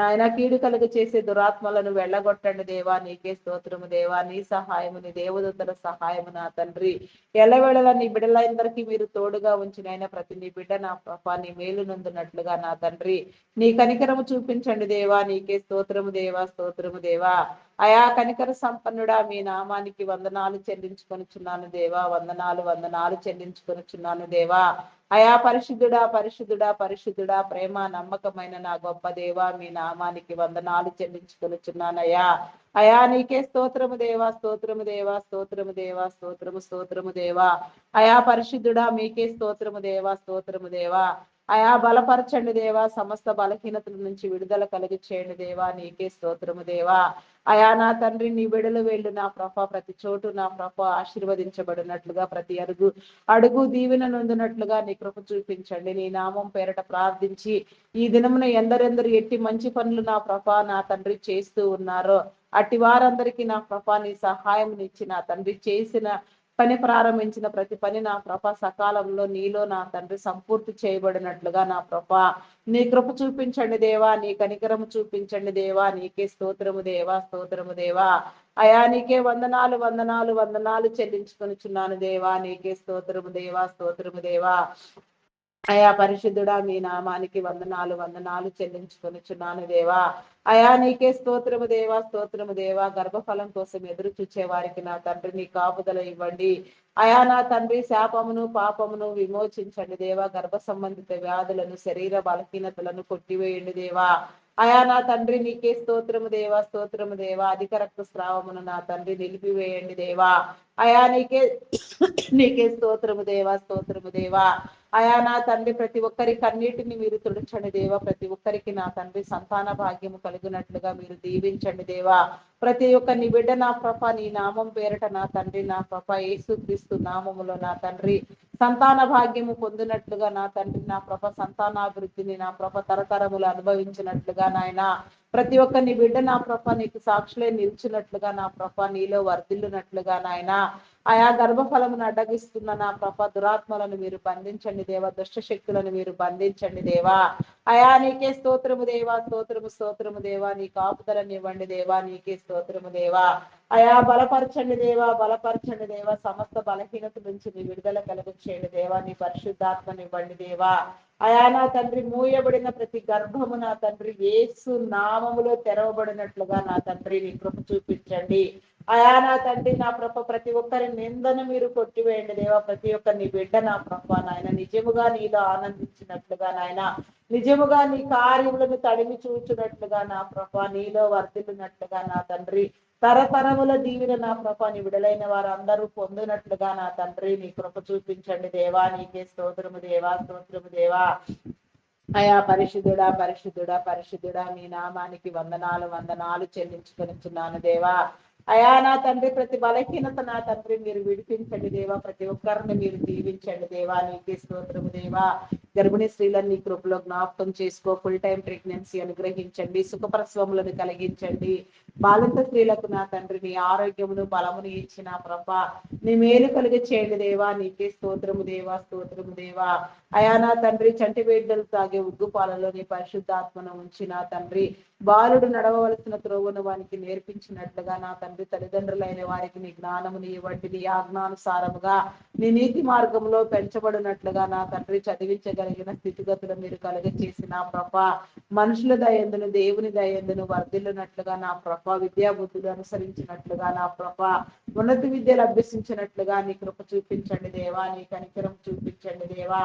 ఆయన కీడు కలుగ చేసే దురాత్మలను వెళ్ళగొట్టండి దేవా. నీకే స్తోత్రము దేవా. నీ సహాయము నీ దేవదూతల సహాయము నా తండ్రి ఎల్లవేళలా నీ బిడ్డలందరికీ మీరు తోడుగా ఉంచినైనా ప్రతి నీ బిడ్డ నా ప్రభ నీ మేలు నందునట్లుగా నా తండ్రి నీ కనికరము చూపించండి దేవా. నీకే స్తోత్రము దేవా, స్తోత్రము దేవా. అయా కనికర సంపన్నుడా మీ నామానికి వందనాలు చెల్లించుకొనిచున్నాను దేవా. వందనాలు వందనాలు చెల్లించుకొనిచున్నాను దేవా. అయా పరిశుద్ధుడా పరిశుద్ధుడా పరిశుద్ధుడా, ప్రేమ నమ్మకమైన నా గొప్ప దేవ, మీ నామానికి వందనాలు చెల్లించుకొనుచున్నానయ్యా. అయా నీకే స్తోత్రము దేవా, స్తోత్రము దేవా, స్తోత్రము దేవా, స్తోత్రము స్తోత్రము దేవా. అయా పరిశుద్ధుడా మీకే స్తోత్రము దేవా, స్తోత్రము దేవా. అయా బలపరచండి దేవా, సమస్త బలహీనతల నుంచి విడుదల కలిగి చేయండి దేవా, నీకే స్తోత్రము దేవా. అయా నా తండ్రి, నీ విడుదల వెళ్ళు నా ప్రభ, ప్రతి చోటు నా ప్రభ ఆశీర్వదించబడినట్లుగా, ప్రతి అడుగు అడుగు దీవెన నొందినట్లుగా నీ కృప చూపించండి. నీ నామం పేరట ప్రార్థించి ఈ దినమున ఎందరెందరు ఎట్టి మంచి పనులు నా ప్రభ నా తండ్రి చేస్తూ ఉన్నారో అట్టి వారందరికీ నా ప్రభ నీ సహాయం ఇచ్చి నా తండ్రి చేసిన పని ప్రారంభించిన ప్రతి పని నా ప్రభ సకాలంలో నీలో నా తండ్రి సంపూర్తి చేయబడినట్లుగా నా ప్రభ నీ కృప చూపించండి దేవా, నీ కనికరము చూపించండి దేవా, నీకే స్తోత్రము దేవా, స్తోత్రము దేవా. అయా నీకే వందనాలు వందనాలు వందనాలు చెల్లించుకొనిచున్నాను దేవా, నీకే స్తోత్రము దేవా, స్తోత్రము దేవా. అయా పరిశుద్ధుడా మీ నామానికి వందనాలు వందనాలు చెల్లించుకొనిచున్నాను దేవా. అయా నీకే స్తోత్రము దేవా, స్తోత్రము దేవా. గర్భఫలం కోసం ఎదురు చూచే వారికి నా తండ్రి నీ కాపుదల ఇవ్వండి. అయా నా తండ్రి, శాపమును పాపమును విమోచించండి దేవా. గర్భ సంబంధిత వ్యాధులను శరీర బలహీనతలను కొట్టివేయండి దేవా. అయా నా తండ్రి నీకే స్తోత్రము దేవా, స్తోత్రము దేవా. అధిక రక్తస్రావమును నా తండ్రి నిలిపివేయండి దేవా. అయా నీకే నీకే స్తోత్రము దేవా, స్తోత్రము దేవా. అయా నా తండ్రి, ప్రతి ఒక్కరి కన్నీటిని మీరు తుడచండి దేవా. ప్రతి ఒక్కరికి నా తండ్రి సంతాన భాగ్యము కలిగినట్లుగా మీరు దీవించండి దేవా. ప్రతి ఒక్క నీ బిడ్డ నా ప్రభ నీ నామం పేరట నా తండ్రి నా ప్రభ యేసుక్రీస్తు నామములో నా తండ్రి సంతాన భాగ్యము పొందినట్లుగా నా తండ్రి నా ప్రభ సంతానాభివృద్ధిని నా ప్రభ తరతరములు అనుభవించినట్లుగా నాయన ప్రతి ఒక్క నీ బిడ్డ నా ప్రభ నీకు సాక్షులే నిలిచినట్లుగా నా ప్రభ నీలో వర్ధిల్లునట్లుగా నాయన ఆయా గర్భఫలమును అడ్డగిస్తున్న నా ప్రభ దురాత్మలను మీరు బంధించండి దేవా, దుష్ట శక్తులను మీరు బంధించండి దేవా. అయా నీకే స్తోత్రము దేవా, స్తోత్రము స్తోత్రము దేవా. నీ కాపుదలను ఇవ్వండి దేవా, నీకే స్తోత్రము దేవా. అయా బలపరచండి దేవా, బలపరచండి దేవా. సమస్త బలహీనత నుంచి నీ విడుదల కలిగించేయండి దేవా, నీ పరిశుద్ధాత్మని ఇవ్వండి దేవా. అయా నా తండ్రి, మూయబడిన ప్రతి గర్భము నా తండ్రి యేసు నామములో తెరవబడినట్లుగా నా తండ్రి నీ కృప చూపించండి. అయా నా తండ్రి నా ప్రభ ప్రతి ఒక్కరి నిందను మీరు కొట్టివేయండి దేవా. ప్రతి ఒక్క నీ బిడ్డ నా ప్రభ నాయన నిజముగా నీలో ఆనందించినట్లుగా నాయన నిజముగా నీ కార్యములను తడిమి చూచినట్లుగా నా ప్రభ నీలో వర్ధిల్లినట్లుగా నా తండ్రి తరతరముల దీవెన నా ప్రభ నీ విడలైన వారు అందరూ పొందినట్లుగా నా తండ్రి నీ కృప చూపించండి దేవా, నీకే స్తోత్రము దేవా, స్తోత్రము దేవా. అయా పరిశుద్ధుడా పరిశుద్ధుడా పరిశుద్ధుడా మీ నామానికి వందనాలు వందనాలు చెల్లించుకొనిచున్నాను దేవా. అయా నా తండ్రి, ప్రతి బలహీనత నా తండ్రి మీరు విడిపించండి దేవా. ప్రతి ఒక్కరిని మీరు దీవించండి దేవా, నీకే స్తోత్రము దేవా. గర్భిణీ స్త్రీలను నీ కృపలో జ్ఞాపకం చేసుకో. ఫుల్ టైం ప్రెగ్నెన్సీ అనుగ్రహించండి, సుఖప్రసవములను కలిగించండి. బాలింత స్త్రీలకు నా తండ్రి నీ ఆరోగ్యమును బలమును ఇచ్చిన ప్రభ నీ మేలు కలిగి చేయండి దేవా, నీకే స్తోత్రము దేవా, స్తోత్రము దేవా. అయా నా తండ్రి, చంటి బిడ్డలు తాగే ఉగ్గు పాలలో నీ పరిశుద్ధాత్మను ఉంచిన తండ్రి బాలుడు నడవవలసిన త్రోవను వానికి నేర్పించినట్లుగా నా తండ్రి తల్లిదండ్రులైన వారికి నీ జ్ఞానముని ఇవ్వండి. నీ ఆజ్ఞానుసారముగా నీ నీతి మార్గంలో పెంచబడినట్లుగా నా తండ్రి చదివించగలిగిన స్థితిగతులు మీరు కలుగచేసి నా ప్రభ మనుషుల దయందును దేవుని దయందును వర్ధిల్లునట్లుగా నా ప్రభ విద్యా బుద్ధులు అనుసరించినట్లుగా నా ప్రభ ఉన్నత విద్యలు అభ్యసించినట్లుగా నీ కృప చూపించండి దేవా, నీ కనికరం చూపించండి దేవా.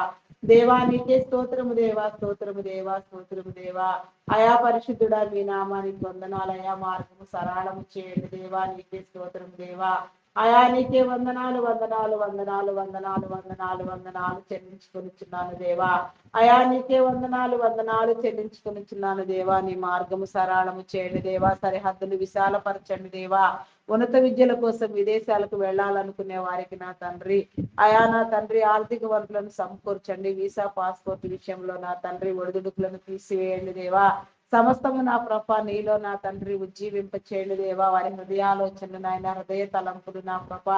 దేవా నీకే స్తోత్రము దేవా, స్తోత్రము దేవా, స్తోత్రము దేవా. అయా పరిశుద్ధుడా మీ నామానికి వందనాలు. అయా మార్గము సరళము చేయండి దేవా, నీకే స్తోత్రము దేవా. అయా నీకే వందనాలు వందనాలు వందనాలు వందనాలు వందనాలు వందనాలు చెల్లించుకొనిచున్నాను దేవా. అయా నీకే వందనాలు వందనాలు చెల్లించుకొనిచున్నాను దేవా. నీ మార్గము సరళము చేయండి దేవా, సరిహద్దులు విశాలపరచండి దేవా. ఉన్నత విద్యల కోసం విదేశాలకు వెళ్ళాలనుకునే వారికి నా తండ్రి అయా నా తండ్రి ఆర్థిక వనరులను సమకూర్చండి. వీసా పాస్పోర్ట్ విషయంలో నా తండ్రి ఒడిదుడుకులను తీసివేయండి దేవా. సమస్తము నా ప్రభ నీలో నా తండ్రి ఉజ్జీవింప చేయండి దేవా. వారి హృదయాలోచనలు నాయన హృదయ తలంపులు నా ప్రభ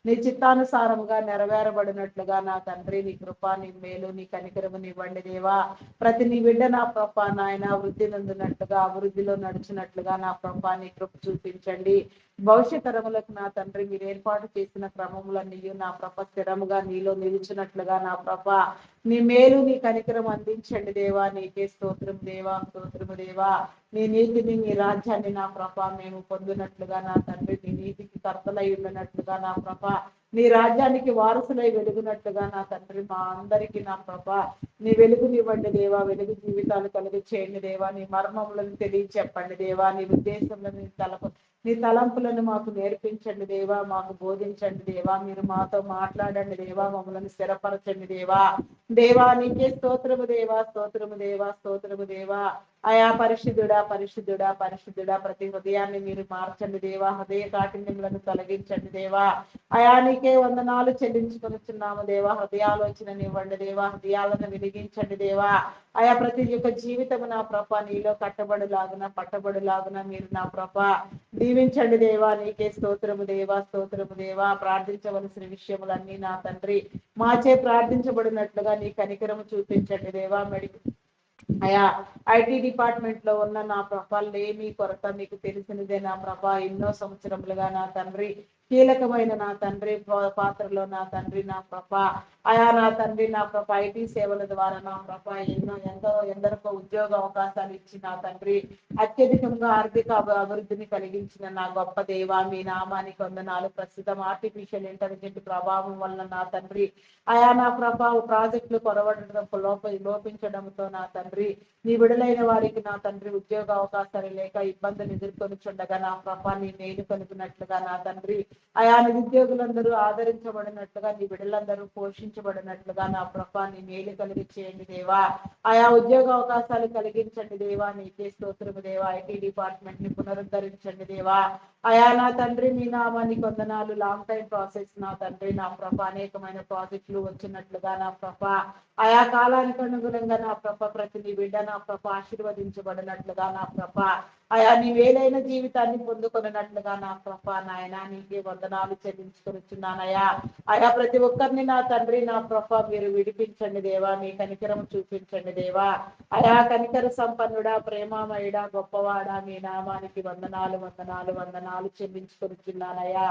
నీ చిత్తానుసారముగా నెరవేరబడినట్లుగా నా తండ్రి నీ కృప నీ మేలు నీ కనికరము ఇవ్వండి దేవా. ప్రతి నీ బిడ్డ నా ప్రభ నాయన వృద్ధి నందునట్లుగా అభివృద్ధిలో నడిచినట్లుగా నా ప్రభ నీ కృప చూపించండి. భవిష్యత్ తరములకు నా తండ్రి మీరు ఏర్పాటు చేసిన క్రమములన్నీ నా ప్రభ స్థిరముగా నీలో నిలిచినట్లుగా నా ప్రభ నీ మేలు నీ కనికరం అందించండి దేవా. నీకే స్తోత్రం దేవా, స్తోత్రము దేవా. నీ నీతిని నీ రాజ్యాన్ని నా ప్రభ మేము పొందినట్లుగా నా తండ్రి నీ నీతికి కర్తలై ఉన్నట్లుగా నా ప్రభ నీ రాజ్యానికి వారసులై వెలుగునట్లుగా నా తండ్రి మా అందరికీ నా ప్రభా నీ వెలుగునివ్వండి దేవా, వెలుగు జీవితాలు కలిగి చేయండి దేవా, నీ మర్మములను తెలియచెప్పండి దేవా, నీ ఉద్దేశములను నీ తలంపులను మాకు నేర్పించండి దేవా, మాకు బోధించండి దేవా, మీరు మాతో మాట్లాడండి దేవా, మమ్మల్ని స్థిరపరచండి దేవా. దేవా నీకే స్తోత్రము దేవా, స్తోత్రము దేవా, స్తోత్రము దేవా. అయా పరిశుద్ధుడా, పరిశుద్ధుడా, పరిశుద్ధుడా, ప్రతి హృదయాన్ని మీరు మార్చండి దేవా, హృదయ కాఠిన్యములను తొలగించండి దేవా. అయా నీకే వందనాలు చెల్లించుకొనిచున్నాము దేవా, హృదయాలోచననివ్వండి దేవా, హృదయాలను వెలిగించండి దేవా. అయా ప్రతి ఒక్క జీవితము నా ప్రభ నీలో కట్టబడులాగున పట్టబడులాగున మీరు నా ప్రభ దీవించండి దేవా, నీకే స్తోత్రము దేవా, స్తోత్రము దేవా. ప్రార్థించవలసిన విషయములన్నీ నా తండ్రి మాచే ప్రార్థించబడినట్లుగా నీ కనికరము చూపించండి దేవా. అయా ఐటీ డిపార్ట్మెంట్ లో ఉన్న నా ప్రభ లేమి కొరత మీకు తెలిసినదే నా ప్రభ, ఎన్నో సంవత్సరములుగా నా తండ్రి కీలకమైన నా తండ్రి పాత్రలో నా తండ్రి నా ప్రభ, అయా నా తండ్రి నా ప్రభ ఐటీ సేవల ద్వారా నా ప్రభ ఎందరికో ఉద్యోగ అవకాశాలు ఇచ్చి నా తండ్రి అత్యధికంగా ఆర్థిక అభివృద్ధిని కలిగించిన నా గొప్ప దేవా, మీ నామానికి వందనాలు. ప్రస్తుతం ఆర్టిఫిషియల్ ఇంటెలిజెంట్ ప్రభావం వలన నా తండ్రి అయా నా ప్రభావ ప్రాజెక్టులు కొరవడడం లోపించడంతో నా తండ్రి నీ విడుదలైన వారికి నా తండ్రి ఉద్యోగ అవకాశాలు లేక ఇబ్బందులు ఎదుర్కొని చుండగా నా ప్రభా నీ మేలు కలుగునట్లుగా నా తండ్రి అయా నిరుద్యోగులందరూ ఆదరించబడినట్లుగా నీ బిడ్డలందరూ పోషించబడినట్లుగా నా ప్రభా నీ మేలు కలిగి చేయండి దేవా. ఆయా ఉద్యోగ అవకాశాలు కలిగించండి దేవా, నీకే స్తోత్రము దేవా. ఐటీ డిపార్ట్మెంట్ ని పునరుద్ధరించండి దేవా. అయా నా తండ్రి మీ నామానికి వందనాలు. లాంగ్ టైం ప్రాసెస్ నా తండ్రి నా ప్రభ అనేకమైన ప్రాజెక్టులు వచ్చినట్లుగా నా ప్రభ ఆయా కాలానికి అనుగుణంగా నా ప్రభ ప్రతి నీ బిడ్డ నా ప్రభ ఆశీర్వదించబడినట్లుగా నా ప్రభ అయా నీ వేలైన జీవితాన్ని పొందుకున్నట్లుగా నా ప్రభ నాయన నీకే వందనాలు చెల్లించుకొనిచున్నానయ్యా. అయా ప్రతి ఒక్కరిని నా తండ్రి నా ప్రభ మీరు విడిపించండి దేవా, మీ కనికరం చూపించండి దేవా. అయా కనికర సంపన్నుడా, ప్రేమామయుడా, గొప్పవాడా, మీ నామానికి వందనాలు వందనాలు వందనాలు చెల్లించుకొనిచున్నానయ్యా.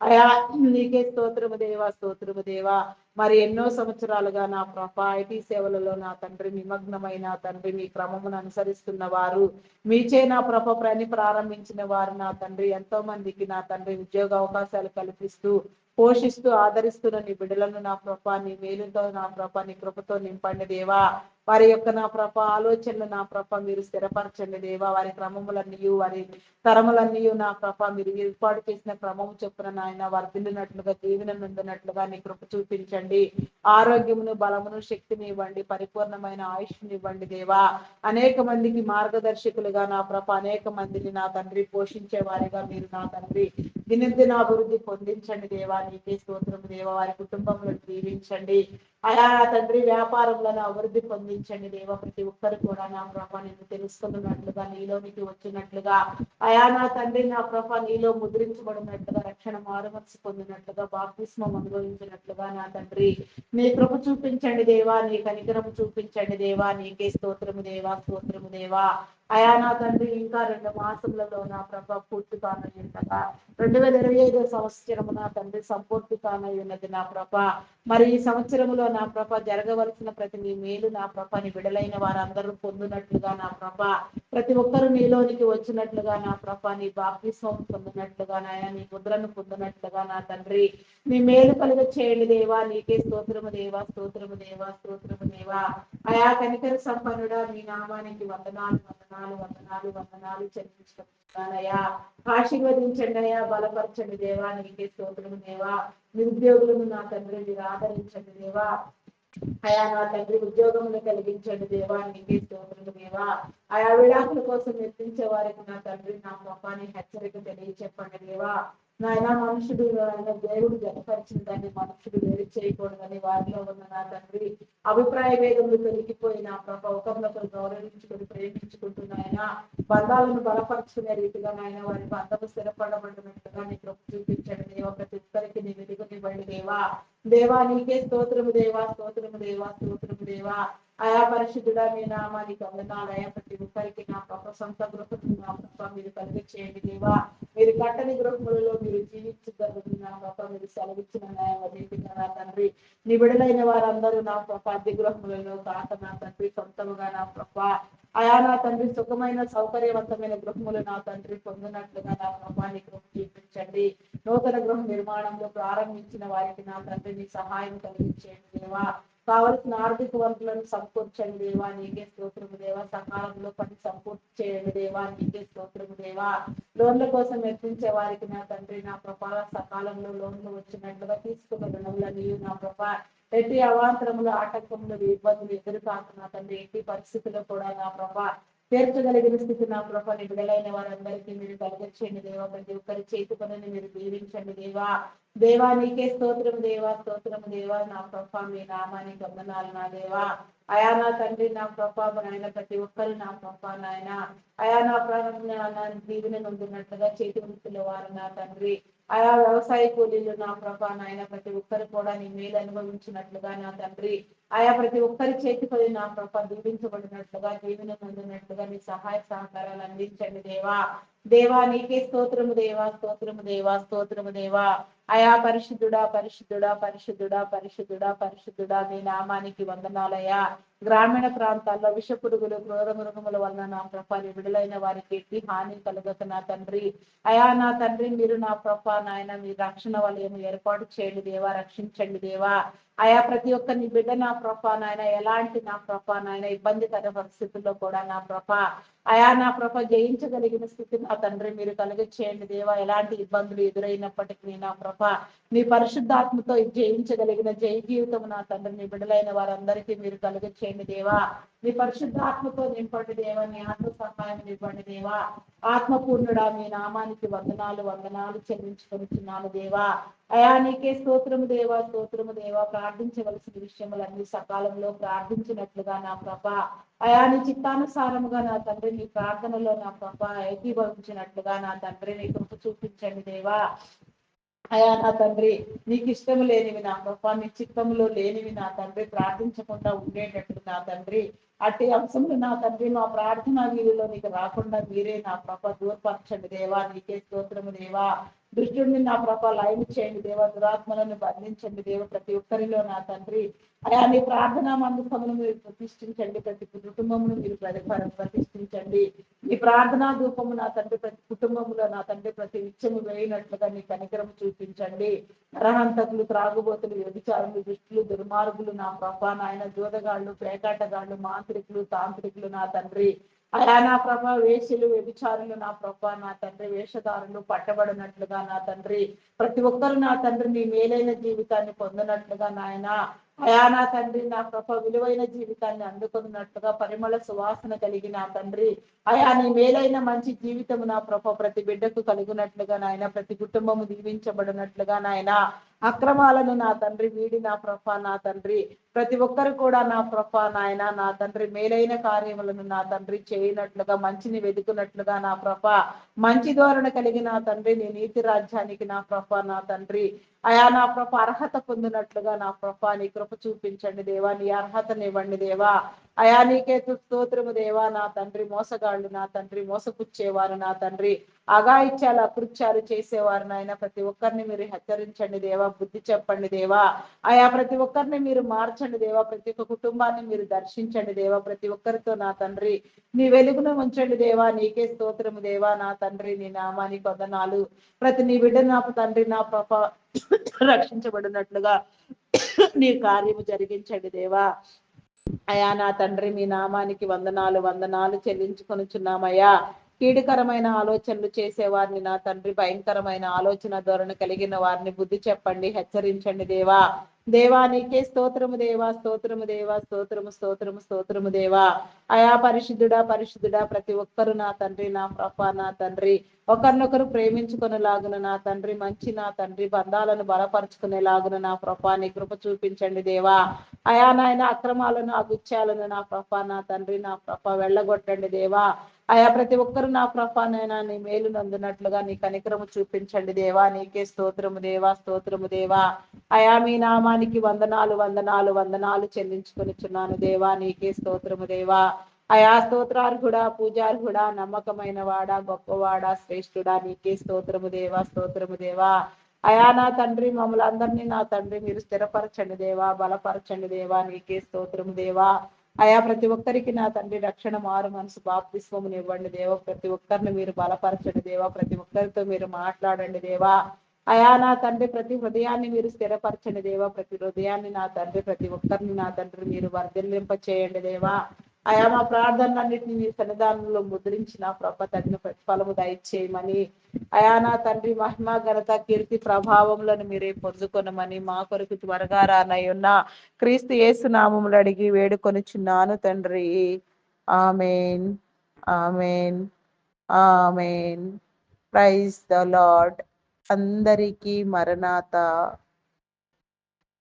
అయా నీకే స్తోత్రము దేవా, స్తోత్రము దేవా. మరి ఎన్నో సంవత్సరాలుగా నా ప్రభ ఐటీ సేవలలో నా తండ్రి నిమగ్నమైన తండ్రి మీ క్రమమును అనుసరిస్తున్న వారు మీచే నా ప్రభ పని ప్రారంభించిన వారు నా తండ్రి ఎంతో మందికి నా తండ్రి ఉద్యోగ అవకాశాలు కల్పిస్తూ పోషిస్తూ ఆదరిస్తున్న నీ బిడ్డలను నా ప్రభ నీ మేలుతో నా ప్రభ నీ కృపతో నింపండి దేవా. వారి యొక్క నా ప్రభ ఆలోచనలు నా ప్రభ మీరు స్థిరపరచండి దేవా. వారి క్రమములన్నీ వారి తరములన్నీ నా ప్రభ మీరు ఏర్పాటు చేసిన క్రమము చొప్పున నాయన వర్ధిల్లినట్లుగా దీవెన నుండినట్లుగా నీ కృప చూపించండి. ఆరోగ్యమును బలమును శక్తిని ఇవ్వండి, పరిపూర్ణమైన ఆయుష్ని ఇవ్వండి దేవా. అనేక మందికి మార్గదర్శకులుగా నా ప్రభ అనేక మందిని నా తండ్రి పోషించే వారిగా మీరు నా తండ్రి దినదిన అభివృద్ధి పొందించండి దేవా. నీకే స్తోత్రము దేవా. వారి కుటుంబములను దీవించండి అయా తండ్రి. వ్యాపారంలో అభివృద్ధి పొందించండి దేవా. ప్రతి ఒక్కరు కూడా నా ప్రభ నేను తెలుసుకున్నట్లుగా నీలోనికి వచ్చినట్లుగా అయా నా తండ్రి నా ప్రభ నీలో ముద్రించబడినట్లుగా రక్షణ మారుమనసు పొందినట్లుగా బాప్తిస్మం అనుభవించినట్లుగా నా తండ్రి నీ కృప చూపించండి దేవా, నీ కనికరము చూపించండి దేవా. నీకే స్తోత్రము దేవా, స్తోత్రము దేవా. అయా నా తండ్రి ఇంకా 2 మాసములలో నా ప్రభ పూర్తి కానుండగా 2025 సంవత్సరము నా తండ్రి సంపూర్తి కానున్నది నా ప్రభ. మరి ఈ సంవత్సరములో నా ప్రభ జరగవలసిన ప్రతి నీ మేలు నా ప్రభ నీ విడలైన వారందరూ పొందినట్లుగా నా ప్రభ ప్రతి ఒక్కరు నీలోనికి వచ్చినట్లుగా నా ప్రభ నీ బాప్తిస్మం పొందినట్లుగా నాయన నీ ముద్రను పొందినట్లుగా నా తండ్రి నీ మేలు కలుగ చేయండి దేవా. నీకే స్తోత్రము దేవా, స్తోత్రము దేవా, స్తోత్రము దేవా. అయా కనికర సంపన్నుడా, మీ నామానికి వందనాలు వందనాలు వందనాలు వందనాలు చెల్లించుకుంటున్నానయ్యా. ఆశీర్వదించండి అయ్యా, బలపరచండి దేవా. నీకే స్తోత్రము దేవా. నిరుద్యోగులను నా తండ్రి మీరు ఆదరించండి దేవా. అయా నా తండ్రి ఉద్యోగములు కలిగించండి దేవా. నీకే స్తోత్రము దేవా. ఆయా విడాకుల కోసం నిర్మించే వారికి నా తండ్రి నా పాపాన్ని హెచ్చరిక తెలియచెప్పండి దేవా. నాయన మనుషుడు ఆయన దేవుడు జనపరిచిన దాన్ని మనుషుడు వేరు చేయకూడదని వారిలో ఉన్న నా తండ్రి అభిప్రాయ భేదములు తొలగిపోయి నా ప్రభ ఒకరినొకరు గౌరవించుకుని ప్రేమించుకుంటున్నాయన బంధాలను బలపరుచుకునే రీతిగా నాయన వారి బంధము స్థిరపడబడినట్లుగా నీ కృప చూపించండి దేవా. ప్రతి ఒక్కరికి నీ వెలుగునివ్వండి దేవా. దేవా నీకే స్తోత్రము దేవా, స్తోత్రము దేవా, స్తోత్రము దేవా. ఆయా పరిశుద్ధుడా మీ నామానికి వందనాలయ. ప్రతి ఒక్కరికి నా ప్రభ సొంత గృహము నా ప్రభ మీరు కలిగి చేయండి దేవా. మీరు కట్టని గృహములలో మీరు జీవించగలరు నా ప్రభ. మీరు సెలవిచ్చిన న్యాయవదీతిగా నా తండ్రి నీ విడుదలైన వారందరూ నా ప్రభ అద్దె గృహములలో కాక నా తండ్రి సొంతముగా నా ప్రభ అయా నా తండ్రి సుఖమైన సౌకర్యవంతమైన గృహములు నా తండ్రి పొందినట్లుగా నా ప్రభాని కృప చూపించండి. నూతన గృహ నిర్మాణంలో ప్రారంభించిన వారికి నా తండ్రి నీ సహాయం కలిగించేయండి దేవా. కావలసిన ఆర్థిక వనరులను సమకూర్చండి దేవా, నీకే స్తోత్రము దేవా. సకాలంలో పని సంపూర్తి చేయండి దేవా, నీకే స్తోత్రము దేవా. లోన్ల కోసం యత్నించే వారికి నా తండ్రి నా ప్రభా సకాలంలో లోన్లు వచ్చినట్లుగా తీసుకున్న రుణములని నా ప్రభా ఎట్టి అవాంతరములు ఆటంకములు ఇబ్బందులు ఎదురు కాక నా తండ్రి ఎట్టి పరిస్థితుల్లో కూడా నా ప్రభా తీర్చగలిగిన స్థితి నా ప్రభ విడుదలైన వారందరికీ మీరు కలిగించండి దేవా. ప్రతి ఒక్కరి చేతి పనులు మీరు దీవించండి దేవా. దేవా నీకే స్తోత్రం దేవా, స్తోత్రం దేవా. నా ప్రభ మీ నామానికి వందనాలు నా దేవా. అయా నా తండ్రి నా ప్రభ నాయన ప్రతి ఒక్కరు నా ప్రభ నాయన అయా నా ప్రాణ దీవెన నొందినట్లుగా చేతి వృత్తుల వారు నా తండ్రి ఆయా వ్యవసాయ కూలీలు నా ప్రభా నాయన ప్రతి ఒక్కరు కూడా నీ మేలు అనుభవించినట్లుగా నా తండ్రి ఆయా ప్రతి ఒక్కరి చేతి పడి నా ప్రభ దీవించబడినట్లుగా దీవెన పొందినట్లుగా నీ సహాయ సహకారాలు అందించండి దేవా. దేవా నీకే స్తోత్రము దేవా, స్తోత్రము దేవా, స్తోత్రము దేవా. అయా పరిశుద్ధుడా పరిశుద్ధుడా పరిశుద్ధుడా పరిశుద్ధుడా పరిశుద్ధుడా నీ నామానికి వందనాలయ్యా. గ్రామీణ ప్రాంతాల్లో విష పురుగులు క్రూర మృగముల వలన నా ప్రభాని విడుదలైన వారికి ఎట్టి హాని కలుగక నా తండ్రి అయా నా తండ్రి మీరు నా ప్రభా నాయన మీ రక్షణ వలయం ఏర్పాటు చేయండి దేవా, రక్షించండి దేవా. అయా ప్రతి ఒక్క నీ బిడ్డ నా ప్రభా నాయన ఎలాంటి నా ప్రభా నాయన ఇబ్బందికర పరిస్థితుల్లో కూడా నా ప్రభా అయా నా ప్రభ జయించగలిగిన స్థితి నా తండ్రి మీరు కలిగించేయండి దేవా. ఎలాంటి ఇబ్బందులు ఎదురైనప్పటికీ నా ప్రభ మీ పరిశుద్ధాత్మతో జయించగలిగిన జయ జీవితం నా తండ్రి మీ బిడ్డలైన వారందరికీ మీరు కలిగించేయండి దేవా. మీ పరిశుద్ధాత్మతో నింపండి దేవా, నీ ఆత్మ సహాయం ఇవ్వండి దేవా. ఆత్మపూర్ణుడా మీ నామానికి వందనాలు వందనాలు చెల్లించుకొనిచున్నాను దేవా. అయా నీకే స్తోత్రము దేవా, స్తోత్రము దేవా. ప్రార్థించవలసిన విషయములన్నీ సకాలంలో ప్రార్థించినట్లుగా నా ప్రభ అయా నీ చిత్తానుసారముగా నా తండ్రి నీ ప్రార్థనలో నా ప్రభ ఏకీభవించినట్లుగా నా తండ్రి నీ కృప చూపించండి దేవా. అయా నా తండ్రి నీకు ఇష్టం లేనివి నా ప్రభా నీ చిత్తములో లేనివి నా తండ్రి ప్రార్థించకుండా ఉండేటట్లు నా తండ్రి అట్టి అంశములు నా తండ్రి మా ప్రార్థన వీరిలో నీకు రాకుండా మీరే నా ప్రభ దూరపరచండి దేవా. నీకే స్తోత్రము దేవా. దుష్టుడిని నా ప్రభ లయం చేయండి దేవా, దురాత్మలను బంధించండి దేవ. ప్రతి ఒక్కరిలో నా తండ్రి అయా నీ ప్రార్థనా మందసమును మీరు ప్రతిష్ఠించండి, ప్రతి కుటుంబమును మీరు ప్రతిష్ఠించండి. నీ ప్రార్థనా ధూపము నా తండ్రి ప్రతి కుటుంబంలో నా తండ్రి ప్రతి నిత్యము వేయినట్లుగా నీ కనికరం చూపించండి. నరహంతకులు, త్రాగుబోతులు, వ్యభిచారులు, దుష్టులు, దుర్మార్గులు నా ప్రభా నాయన జోదగాళ్ళు, పేకాటగాళ్ళు, మాంత్రికులు, తాంత్రికులు నా తండ్రి అయా నా ప్రభ వేషలు, వ్యభిచారులు నా ప్రభా నా తండ్రి వేషధారులు పట్టబడినట్లుగా నా తండ్రి ప్రతి ఒక్కరు నా తండ్రి నీ మేలైన జీవితాన్ని పొందినట్లుగా నాయన అయా నా తండ్రి నా ప్రభ విలువైన జీవితాన్ని అందుకున్నట్లుగా పరిమళ సువాసన కలిగి నా తండ్రి అయా నీ మేలైన మంచి జీవితము నా ప్రభ ప్రతి బిడ్డకు కలిగినట్లుగా నాయన ప్రతి కుటుంబము దీవించబడినట్లుగా నాయన అక్రమాలను నా తండ్రి వీడి నా ప్రభ నా తండ్రి ప్రతి ఒక్కరు కూడా నా ప్రభ నాయన నా తండ్రి మేలైన కార్యములను నా తండ్రి చేయనట్లుగా మంచిని వెతుకున్నట్లుగా నా ప్రభ మంచి ధోరణ కలిగి నా తండ్రి నీ నీతి రాజ్యానికి నా ప్రభ నా తండ్రి అయా నా ప్రభ అర్హత పొందినట్లుగా నా ప్రభ నీ కృప చూపించండి దేవా. నీ అర్హతనివ్వండి దేవా. అయా నీకే స్తోత్రము దేవా. నా తండ్రి మోసగాళ్ళు నా తండ్రి మోసపుచ్చేవారు నా తండ్రి అఘాయిత్యాలు అకృత్యాలు చేసేవారు నాయన ప్రతి ఒక్కరిని మీరు హెచ్చరించండి దేవా, బుద్ధి చెప్పండి దేవా. అయా ప్రతి ఒక్కరిని మీరు మార్చండి దేవా, ప్రతి ఒక్క కుటుంబాన్ని మీరు దర్శించండి దేవా. ప్రతి ఒక్కరితో నా తండ్రి నీ వెలుగును ఉంచండి దేవా. నీకే స్తోత్రము దేవా. నా తండ్రి నీ నామానికి వందనాలు. ప్రతి నీ బిడ్డ నా తండ్రి నా పాప రక్షించబడినట్లుగా నీ కార్యము జరిగించండి దేవా. అయా నా తండ్రి మీ నామానికి వందనాలు వందనాలు చెల్లించుకొనుచున్నామయ్యా. కీడుకరమైన ఆలోచనలు చేసేవారిని నా తండ్రి భయంకరమైన ఆలోచన ధోరణి కలిగిన వారిని బుద్ధి చెప్పండి, హెచ్చరించండి దేవా. దేవా నీకే స్తోత్రము దేవా, స్తోత్రము దేవా, స్తోత్రము స్తోత్రము స్తోత్రము దేవా. అయా పరిశుద్ధుడా పరిశుద్ధుడా ప్రతి ఒక్కరు నా తండ్రి నా ప్రభ నా తండ్రి ఒకరినొకరు ప్రేమించుకునేలాగున నా తండ్రి మంచి నా తండ్రి బంధాలను బలపరుచుకునేలాగున నా ప్రభ నీ కృప చూపించండి దేవా. అయా నాయన అక్రమాలను అగుత్యాలను నా ప్రభ నా తండ్రి నా ప్రభ వెళ్ళగొట్టండి దేవా. అయా ప్రతి ఒక్కరు నా ప్రభానైనా నీ మేలు నందునట్లుగా నీ కనికరము చూపించండి దేవా. నీకే స్తోత్రము దేవా, స్తోత్రము దేవా. అయా మీ నామానికి వందనాలు వందనాలు వందనాలు చెల్లించుకొనిచున్నాను దేవా. నీకే స్తోత్రము దేవా. అయా స్తోత్రార్హుడా, పూజార్హుడా, నమ్మకమైన వాడా, గొప్పవాడా, శ్రేష్ఠుడా, నీకే స్తోత్రము దేవా, స్తోత్రము దేవా. అయా నా తండ్రి మమ్మల్ని అందరినీ నా తండ్రి మీరు స్థిరపరచండి దేవా, బలపరచండి దేవా. నీకే స్తోత్రము దేవా. అయా ప్రతి ఒక్కరికి నా తండ్రి రక్షణ, మారు మనసు, బాప్తిస్మమును ఇవ్వండి దేవా. ప్రతి ఒక్కరిని మీరు బలపరచండి దేవా. ప్రతి ఒక్కరితో మీరు మాట్లాడండి దేవా. అయా నా తండ్రి ప్రతి హృదయాన్ని మీరు స్థిరపరచండి దేవా. ప్రతి హృదయాన్ని నా తండ్రి, ప్రతి ఒక్కరిని నా తండ్రి మీరు వర్ధిల్లింప చేయండి దేవా. అయా మా ప్రార్థనలన్నింటినీ మీ సన్నిధానంలో ముద్రించిన ప్రభ తగిన ప్రతిఫలము దయచేయమని, అయా నా తండ్రి మహిమ, ఘనత, కీర్తి, ప్రభావములను మీరే పొందుకొనమని మా కొరకు త్వరగా రానయ్యున్న క్రీస్తు యేసు నామములు అడిగి వేడుకొనుచున్నాను తండ్రి. Amen, amen, amen. Praise the Lord. అందరికీ మరణాత.